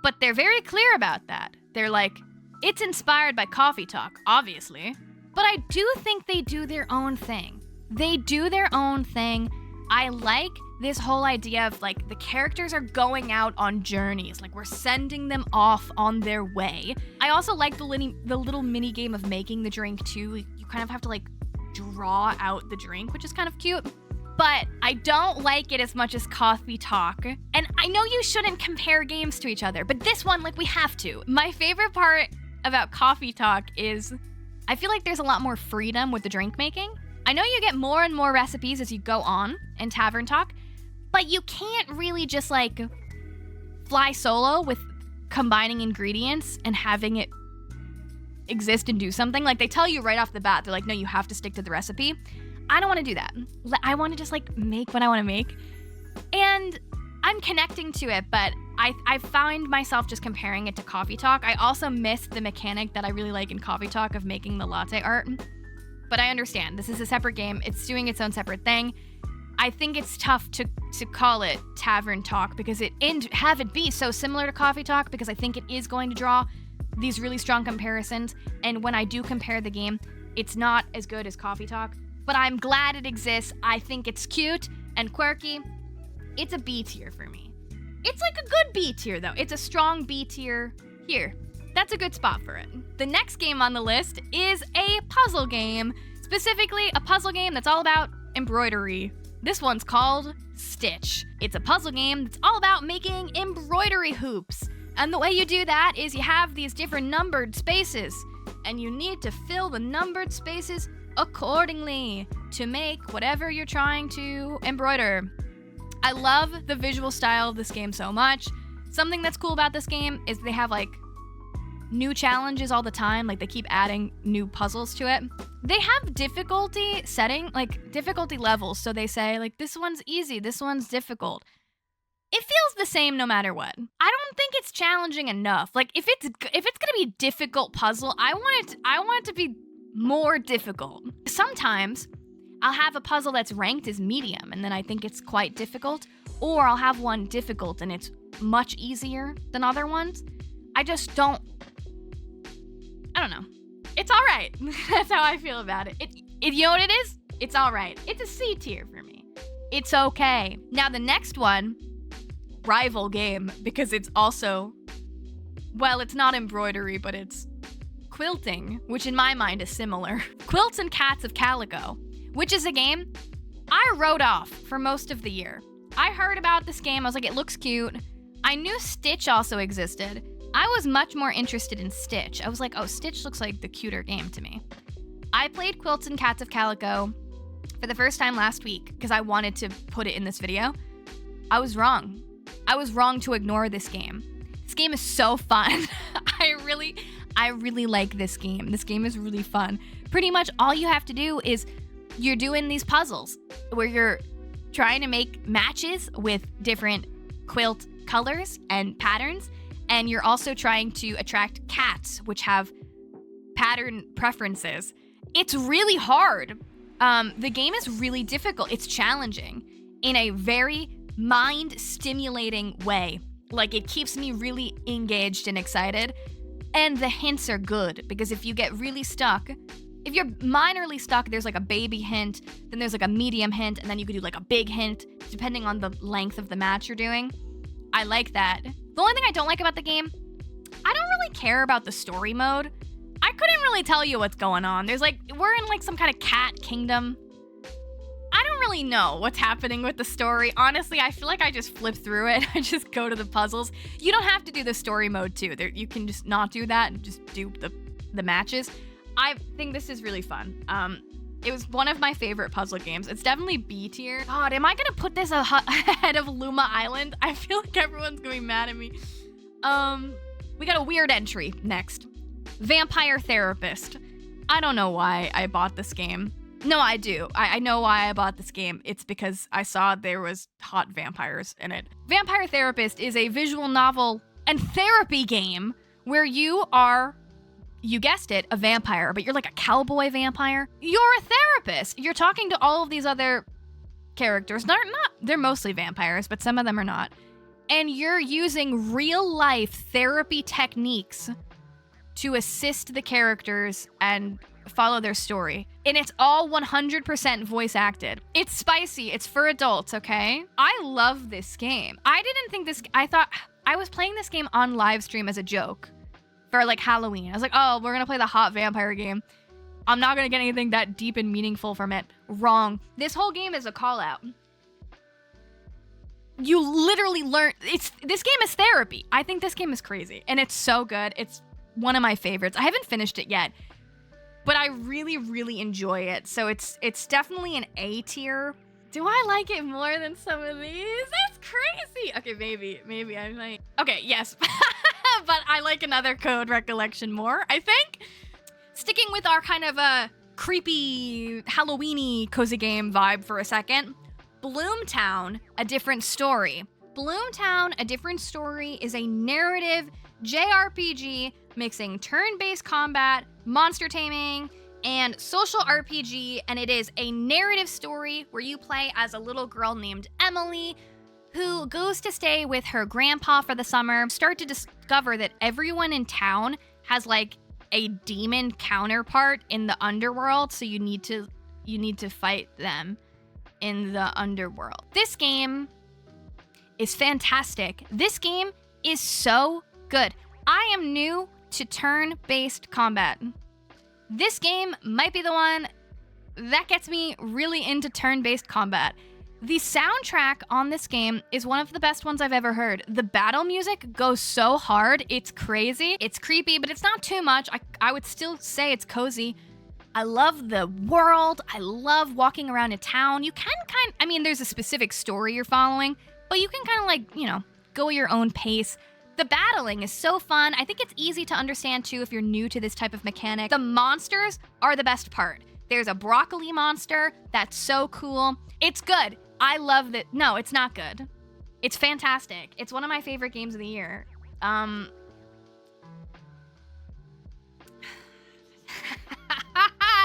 But they're very clear about that. They're like, it's inspired by Coffee Talk, obviously. But I do think they do their own thing. They do their own thing. I like this whole idea of like the characters are going out on journeys. Like, we're sending them off on their way. I also like the little mini game of making the drink too. You kind of have to like draw out the drink, which is kind of cute. But I don't like it as much as Coffee Talk. And I know you shouldn't compare games to each other, but this one, like, we have to. My favorite part about Coffee Talk is I feel like there's a lot more freedom with the drink making. I know you get more and more recipes as you go on in Tavern Talk, but you can't really just like fly solo with combining ingredients and having it exist and do something. Like, they tell you right off the bat, they're like, no, you have to stick to the recipe. I don't want to do that. I want to just like make what I want to make. And I'm connecting to it, but I find myself just comparing it to Coffee Talk. I also miss the mechanic that I really like in Coffee Talk of making the latte art. But I understand, this is a separate game. It's doing its own separate thing. I think it's tough to call it Tavern Talk because have it be so similar to Coffee Talk, because I think it is going to draw these really strong comparisons. And when I do compare the game, it's not as good as Coffee Talk. But I'm glad it exists. I think it's cute and quirky. It's a B tier for me. It's like a good B tier though. It's a strong B tier here. That's a good spot for it. The next game on the list is a puzzle game, specifically a puzzle game that's all about embroidery. This one's called Stitch. It's a puzzle game that's all about making embroidery hoops. And the way you do that is you have these different numbered spaces, and you need to fill the numbered spaces accordingly to make whatever you're trying to embroider. I love the visual style of this game so much. Something that's cool about this game is they have like new challenges all the time. Like they keep adding new puzzles to it. They have difficulty setting, like difficulty levels. So they say like this one's easy, this one's difficult. It feels the same no matter what. I don't think it's challenging enough. Like if it's gonna be a difficult puzzle, I want it to be more difficult. Sometimes I'll have a puzzle that's ranked as medium and then I think it's quite difficult, or I'll have one difficult and it's much easier than other ones. I don't know. It's all right. That's how I feel about it. You know what it is? It's all right. It's a C tier for me. It's okay. Now the next one, rival game, because it's also, well, it's not embroidery, but it's quilting, which in my mind is similar. Quilts and Cats of Calico, which is a game I wrote off for most of the year. I heard about this game. I was like, it looks cute. I knew Stitch also existed. I was much more interested in Stitch. I was like, oh, Stitch looks like the cuter game to me. I played Quilts and Cats of Calico for the first time last week because I wanted to put it in this video. I was wrong. I was wrong to ignore this game. This game is so fun. I really like this game. This game is really fun. Pretty much all you have to do is you're doing these puzzles where you're trying to make matches with different quilt colors and patterns. And you're also trying to attract cats, which have pattern preferences. It's really hard. The game is really difficult. It's challenging in a very mind-stimulating way. Like, it keeps me really engaged and excited. And the hints are good, because if you get really stuck, if you're minorly stuck, there's like a baby hint, then there's like a medium hint, and then you could do like a big hint, depending on the length of the match you're doing. I like that. The only thing I don't like about the game, I don't really care about the story mode. I couldn't really tell you what's going on. We're in like some kind of cat kingdom. I don't really know what's happening with the story. Honestly, I feel like I just flip through it. I just go to the puzzles. You don't have to do the story mode too. You can just not do that and just do the matches. I think this is really fun. It was one of my favorite puzzle games. It's definitely B tier. God, am I gonna put this ahead of Luma Island? I feel like everyone's gonna be mad at me. We got a weird entry next. Vampire Therapist. I don't know why I bought this game. No, I do. I know why I bought this game. It's because I saw there was hot vampires in it. Vampire Therapist is a visual novel and therapy game where you are, you guessed it, a vampire, but you're like a cowboy vampire. You're a therapist. You're talking to all of these other characters. They're mostly vampires, but some of them are not. And you're using real life therapy techniques to assist the characters and follow their story. And it's all 100% voice acted. It's spicy. It's for adults, okay? I love this game. I thought I was playing this game on live stream as a joke for like Halloween. I was like, oh, we're gonna play the hot vampire game. I'm not gonna get anything that deep and meaningful from it. Wrong. This whole game is a call out. You literally learn, this game is therapy. I think this game is crazy and it's so good. It's one of my favorites. I haven't finished it yet, but I really, really enjoy it. So it's definitely an A tier. Do I like it more than some of these? That's crazy. Okay, maybe I might. Okay, yes. But I like another Code Recollection more, I think. Sticking with our kind of a creepy, Halloween-y cozy game vibe for a second. Bloomtown, A Different Story. Bloomtown, A Different Story is a narrative JRPG mixing turn-based combat, monster taming, and social RPG, and it is a narrative story where you play as a little girl named Emily who goes to stay with her grandpa for the summer, start to discover that everyone in town has like a demon counterpart in the underworld, so you need to fight them in the underworld. This game is fantastic. This game is so good. I am new to turn-based combat. This game might be the one that gets me really into turn-based combat. The soundtrack on this game is one of the best ones I've ever heard. The battle music goes so hard, it's crazy. It's creepy, but it's not too much. I would still say it's cozy. I love the world. I love walking around a town. You can I mean, there's a specific story you're following, but you can kind of like, you know, go at your own pace. The battling is so fun. I think it's easy to understand too if you're new to this type of mechanic. The monsters are the best part. There's a broccoli monster that's so cool. It's good. I love that. No, it's not good. It's fantastic. It's one of my favorite games of the year. I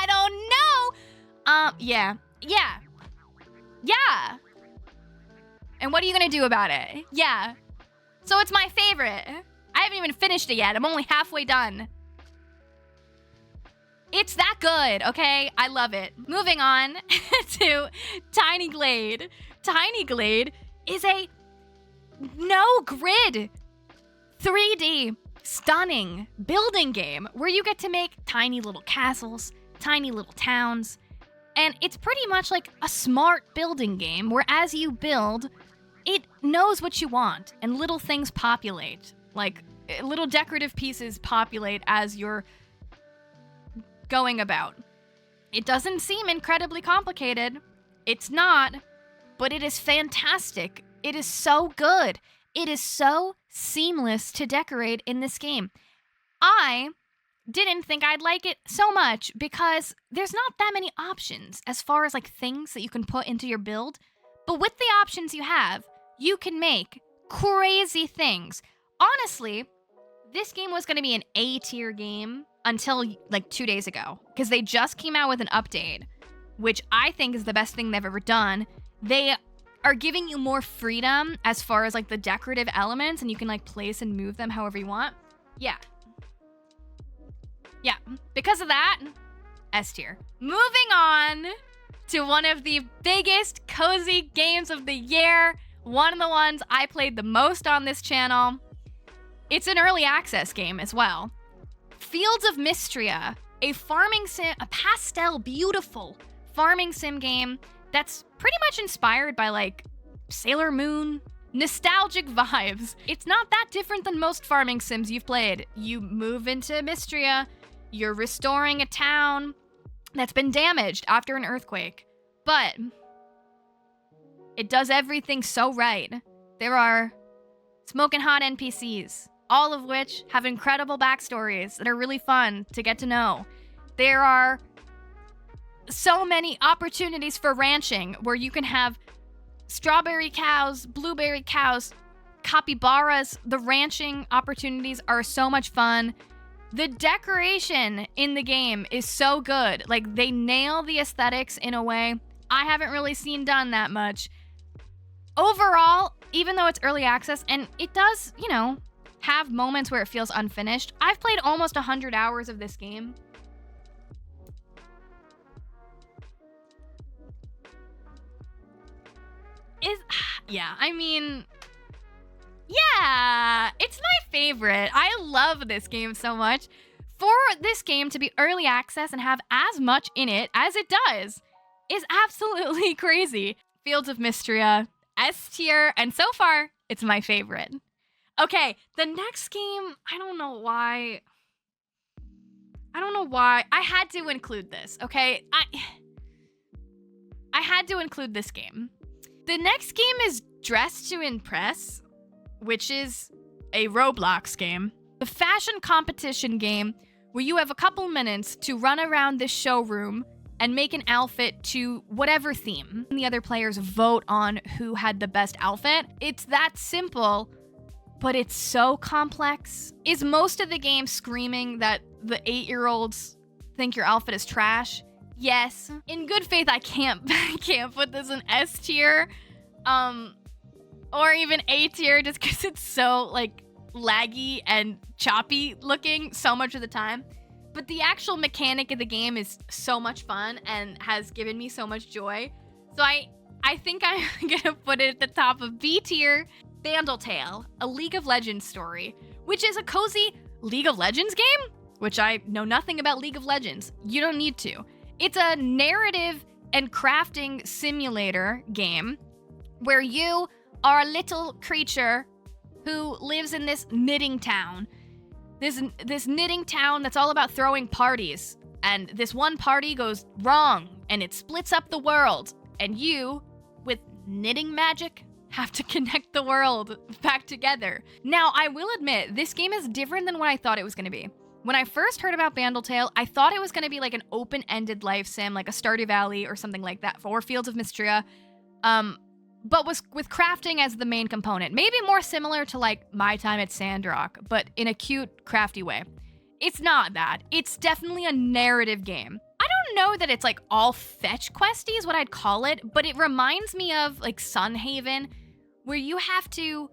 don't know. Yeah. And what are you gonna do about it? Yeah. So it's my favorite. I haven't even finished it yet. I'm only halfway done. It's that good, okay? I love it. Moving on to Tiny Glade. Tiny Glade is a no-grid 3D stunning building game where you get to make tiny little castles, tiny little towns, and it's pretty much like a smart building game where as you build, it knows what you want and little things populate. Like little decorative pieces populate as you're going about. It doesn't seem incredibly complicated. It's not, but it is fantastic. It is so good. It is so seamless to decorate in this game. I didn't think I'd like it so much because there's not that many options as far as like things that you can put into your build, but with the options you have, you can make crazy things. Honestly, this game was going to be an A-tier game until like 2 days ago because they just came out with an update, which I think is the best thing they've ever done. They are giving you more freedom as far as like the decorative elements, and you can like place and move them however you want. Yeah, because of that, S tier. Moving on to one of the biggest cozy games of the year, one of the ones I played the most on this channel. It's an early access game as well. Fields of Mystria, a farming sim, a pastel, beautiful farming sim game that's pretty much inspired by like Sailor Moon, nostalgic vibes. It's not that different than most farming sims you've played. You move into Mystria, you're restoring a town that's been damaged after an earthquake, but it does everything so right. There are smoking hot NPCs, all of which have incredible backstories that are really fun to get to know. There are so many opportunities for ranching where you can have strawberry cows, blueberry cows, capybaras. The ranching opportunities are so much fun. The decoration in the game is so good. Like, they nail the aesthetics in a way I haven't really seen done that much. Overall, even though it's early access, and it does, you know, have moments where it feels unfinished, I've played almost 100 hours of this game. Yeah, I mean, yeah, it's my favorite. I love this game so much. For this game to be early access and have as much in it as it does is absolutely crazy. Fields of Mystria, S tier, and so far, it's my favorite. Okay, the next game, I don't know why I had to include this, okay? I had to include this game. The next game is Dress to Impress, which is a Roblox game. The fashion competition game where you have a couple minutes to run around this showroom and make an outfit to whatever theme. The other players vote on who had the best outfit. It's that simple, but it's so complex. Is most of the game screaming that the 8-year-olds think your outfit is trash? Yes. In good faith, I can't put this in S tier, or even A tier, just because it's so like laggy and choppy looking so much of the time. But the actual mechanic of the game is so much fun and has given me so much joy. So I I think I'm gonna put it at the top of B tier. Bandletale, a League of Legends story, which is a cozy League of Legends game, which I know nothing about League of Legends. You don't need to. It's a narrative and crafting simulator game where you are a little creature who lives in this knitting town. This knitting town that's all about throwing parties. And this one party goes wrong and it splits up the world. And you, with knitting magic, have to connect the world back together. Now, I will admit, this game is different than what I thought it was going to be. When I first heard about Bandletale, I thought it was going to be like an open-ended life sim, like a Stardew Valley or something like that, or Fields of Mystria, but with crafting as the main component. Maybe more similar to like My Time at Sandrock, but in a cute, crafty way. It's not that. It's definitely a narrative game. I don't know that it's like all fetch questy is what I'd call it, but it reminds me of like Sunhaven, where you have to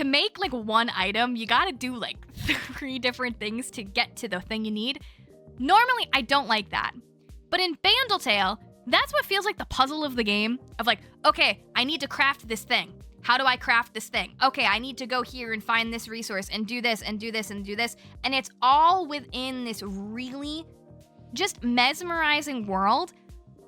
make like one item, you gotta do like 3 different things to get to the thing you need. Normally, I don't like that. But in Bandletale, that's what feels like the puzzle of the game, of like, okay, I need to craft this thing. How do I craft this thing? Okay, I need to go here and find this resource and do this and do this and do this. And it's all within this really just mesmerizing world.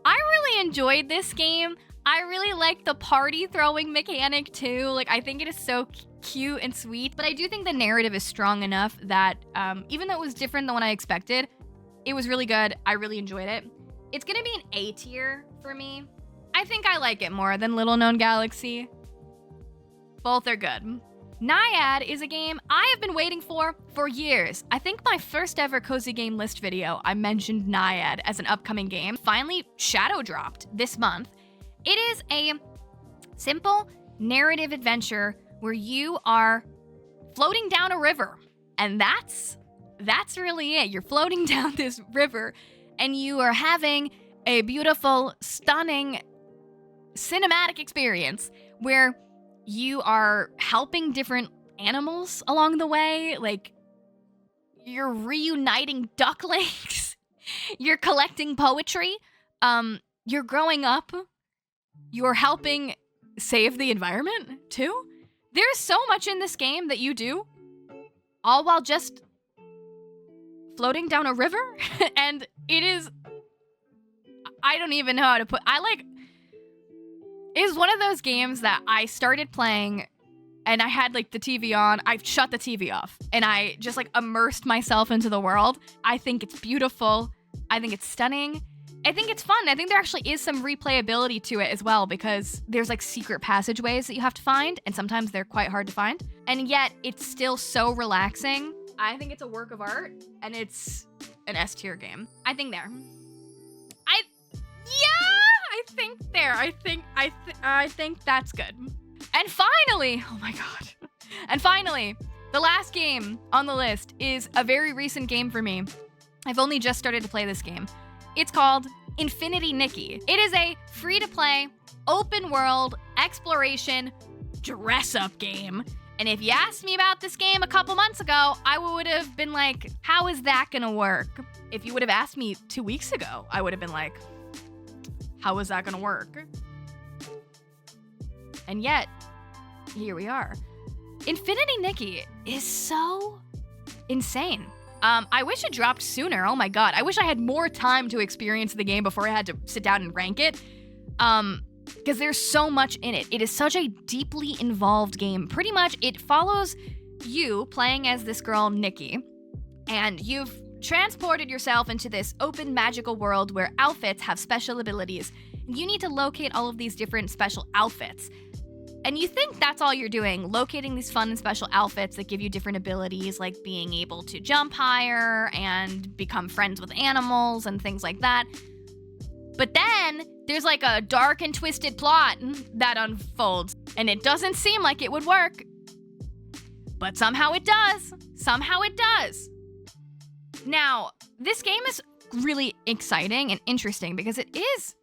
I really enjoyed this game. I really like the party throwing mechanic too. Like, I think it is so cute and sweet, but I do think the narrative is strong enough that even though it was different than what I expected, it was really good. I really enjoyed it. It's gonna be an A tier for me. I think I like it more than Little Known Galaxy. Both are good. Naiad is a game I have been waiting for years. I think my first ever Cozy Game List video, I mentioned Naiad as an upcoming game. Finally shadow dropped this month. It is a simple narrative adventure where you are floating down a river. And that's really it. You're floating down this river and you are having a beautiful, stunning cinematic experience where you are helping different animals along the way. Like, you're reuniting ducklings. You're collecting poetry. You're growing up. You're helping save the environment, too. There's so much in this game that you do, all while just floating down a river. And it is... I don't even know how to put... It is one of those games that I started playing and I had like the TV on. I shut the TV off and I just like immersed myself into the world. I think it's beautiful. I think it's stunning. I think it's fun. I think there actually is some replayability to it as well because there's like secret passageways that you have to find and sometimes they're quite hard to find. And yet it's still so relaxing. I think it's a work of art and it's an S tier game. I think there. I think that's good. And finally, oh my god. And finally, the last game on the list is a very recent game for me. I've only just started to play this game. It's called Infinity Nikki. It is a free-to-play, open world, exploration, dress-up game. And if you asked me about this game a couple months ago, I would have been like, how is that gonna work? If you would have asked me 2 weeks ago, I would have been like, how is that gonna work? And yet, here we are. Infinity Nikki is so insane. I wish it dropped sooner. Oh my god. I wish I had more time to experience the game before I had to sit down and rank it. Because there's so much in it. It is such a deeply involved game. Pretty much, it follows you playing as this girl, Nikki. And you've transported yourself into this open magical world where outfits have special abilities. You need to locate all of these different special outfits. And you think that's all you're doing, locating these fun and special outfits that give you different abilities, like being able to jump higher and become friends with animals and things like that. But then there's like a dark and twisted plot that unfolds, and it doesn't seem like it would work. But somehow it does. Somehow it does. Now, this game is really exciting and interesting because it is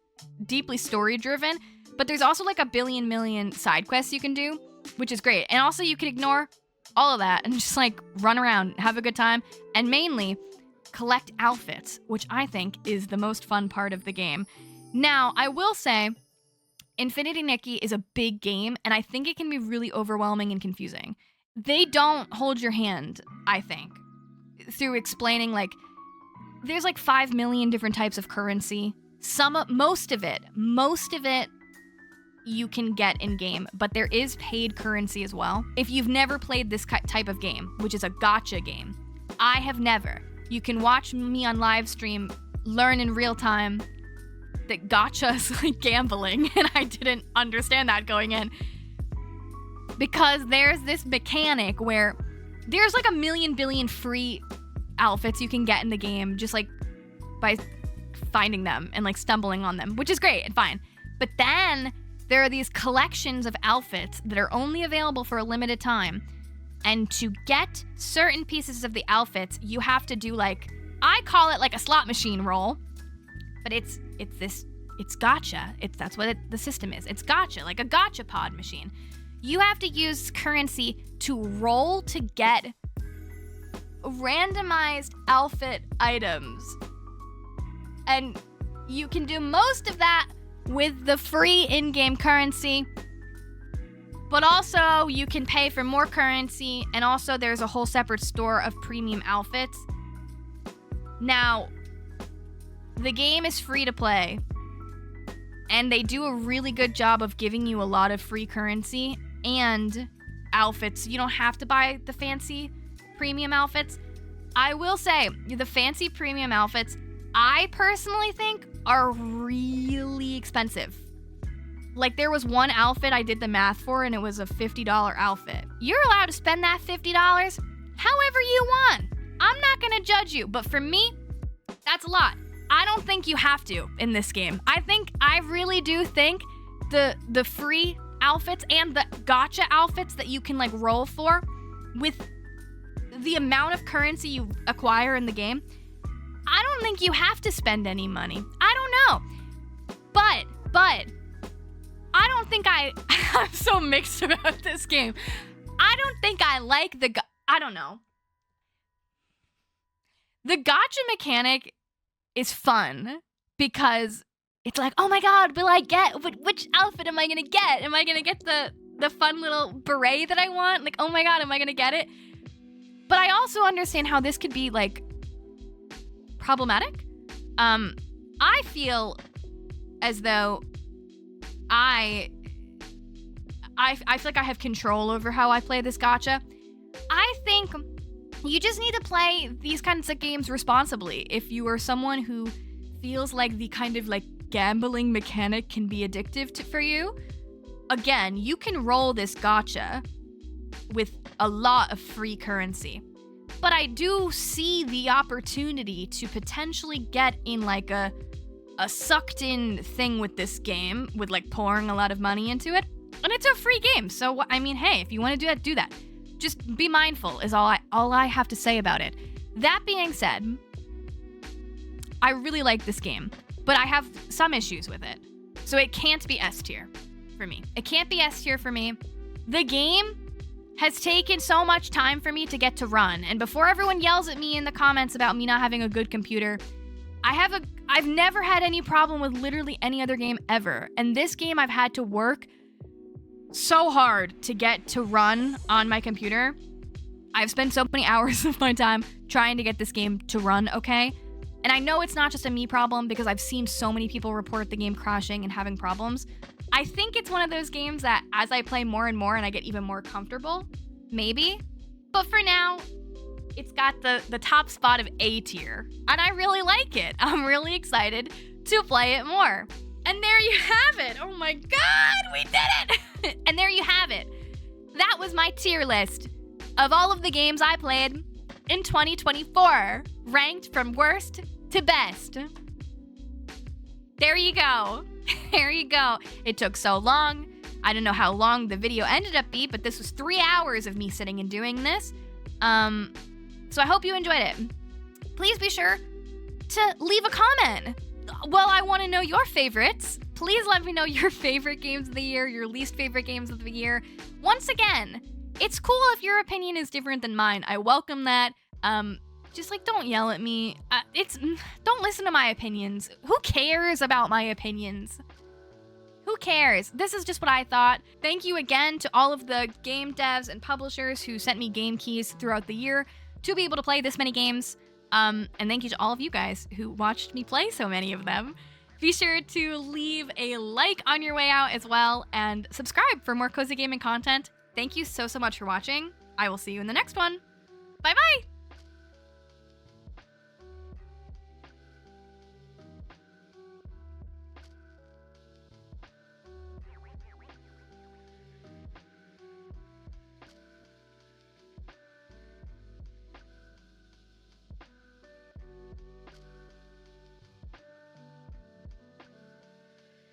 deeply story-driven, but there's also like a billion million side quests you can do, which is great. And also you can ignore all of that and just like run around, have a good time, and mainly collect outfits, which I think is the most fun part of the game. Now, I will say, Infinity Nikki is a big game, and I think it can be really overwhelming and confusing. They don't hold your hand, I think, through explaining, like, there's like 5 million different types of currency. Most of it you can get in game, but there is paid currency as well. If you've never played this type of game, which is a gacha game, I have never. You can watch me on live stream, learn in real time that gacha is like gambling, and I didn't understand that going in. Because there's this mechanic where there's like a million billion free outfits you can get in the game just like by finding them and like stumbling on them, which is great and fine. But then there are these collections of outfits that are only available for a limited time. And to get certain pieces of the outfits, you have to do like, I call it like a slot machine roll, but it's gacha. That's what the system is. It's gacha, like a gacha pod machine. You have to use currency to roll to get randomized outfit items. And you can do most of that with the free in-game currency, but also you can pay for more currency, and also there's a whole separate store of premium outfits. Now, the game is free to play, and they do a really good job of giving you a lot of free currency and outfits. You don't have to buy the fancy premium outfits. I will say, the fancy premium outfits, I personally think, are really expensive. Like, there was one outfit I did the math for, and it was a $50 outfit. You're allowed to spend that $50 however you want. I'm not gonna judge you, but for me, that's a lot. I don't think you have to in this game. I really do think the free outfits and the gacha outfits that you can like roll for with the amount of currency you acquire in the game, I don't think you have to spend any money. I don't know. But I don't think I'm so mixed about this game. I don't think I like I don't know. The gacha mechanic is fun because it's like, oh my god, which outfit am I gonna get? Am I gonna get the fun little beret that I want? Like, oh my god, am I gonna get it? But I also understand how this could be like problematic. I feel as though I feel like I have control over how I play this gacha. I think you just need to play these kinds of games responsibly. If you are someone who feels like the kind of like gambling mechanic can be addictive for you, again, you can roll this gacha with a lot of free currency. But I do see the opportunity to potentially get in like a sucked in thing with this game, with like pouring a lot of money into it. And it's a free game, so I mean, hey, if you want to do that, do that. Just be mindful is all I have to say about it. That being said, I really like this game, but I have some issues with it. So it can't be S tier for me. It can't be S tier for me. The game has taken so much time for me to get to run. And before everyone yells at me in the comments about me not having a good computer, I've never had any problem with literally any other game ever. And this game I've had to work so hard to get to run on my computer. I've spent so many hours of my time trying to get this game to run okay. And I know it's not just a me problem because I've seen so many people report the game crashing and having problems. I think it's one of those games that as I play more and more and I get even more comfortable, maybe. But for now, it's got the top spot of A tier. And I really like it. I'm really excited to play it more. And there you have it. Oh my god, we did it! And there you have it. That was my tier list of all of the games I played in 2024, ranked from worst to best. There you go. There you go. It took so long. I don't know how long the video ended up being, but this was 3 hours of me sitting and doing this. So I hope you enjoyed it. Please be sure to leave a comment. Well, I want to know your favorites. Please let me know your favorite games of the year, your least favorite games of the year. Once again, it's cool if your opinion is different than mine. I welcome that. Just like, don't yell at me. Don't listen to my opinions. Who cares about my opinions? Who cares? This is just what I thought. Thank you again to all of the game devs and publishers who sent me game keys throughout the year to be able to play this many games. And thank you to all of you guys who watched me play so many of them. Be sure to leave a like on your way out as well, and subscribe for more cozy gaming content. Thank you so much for watching. I will see you in the next one. Bye-bye!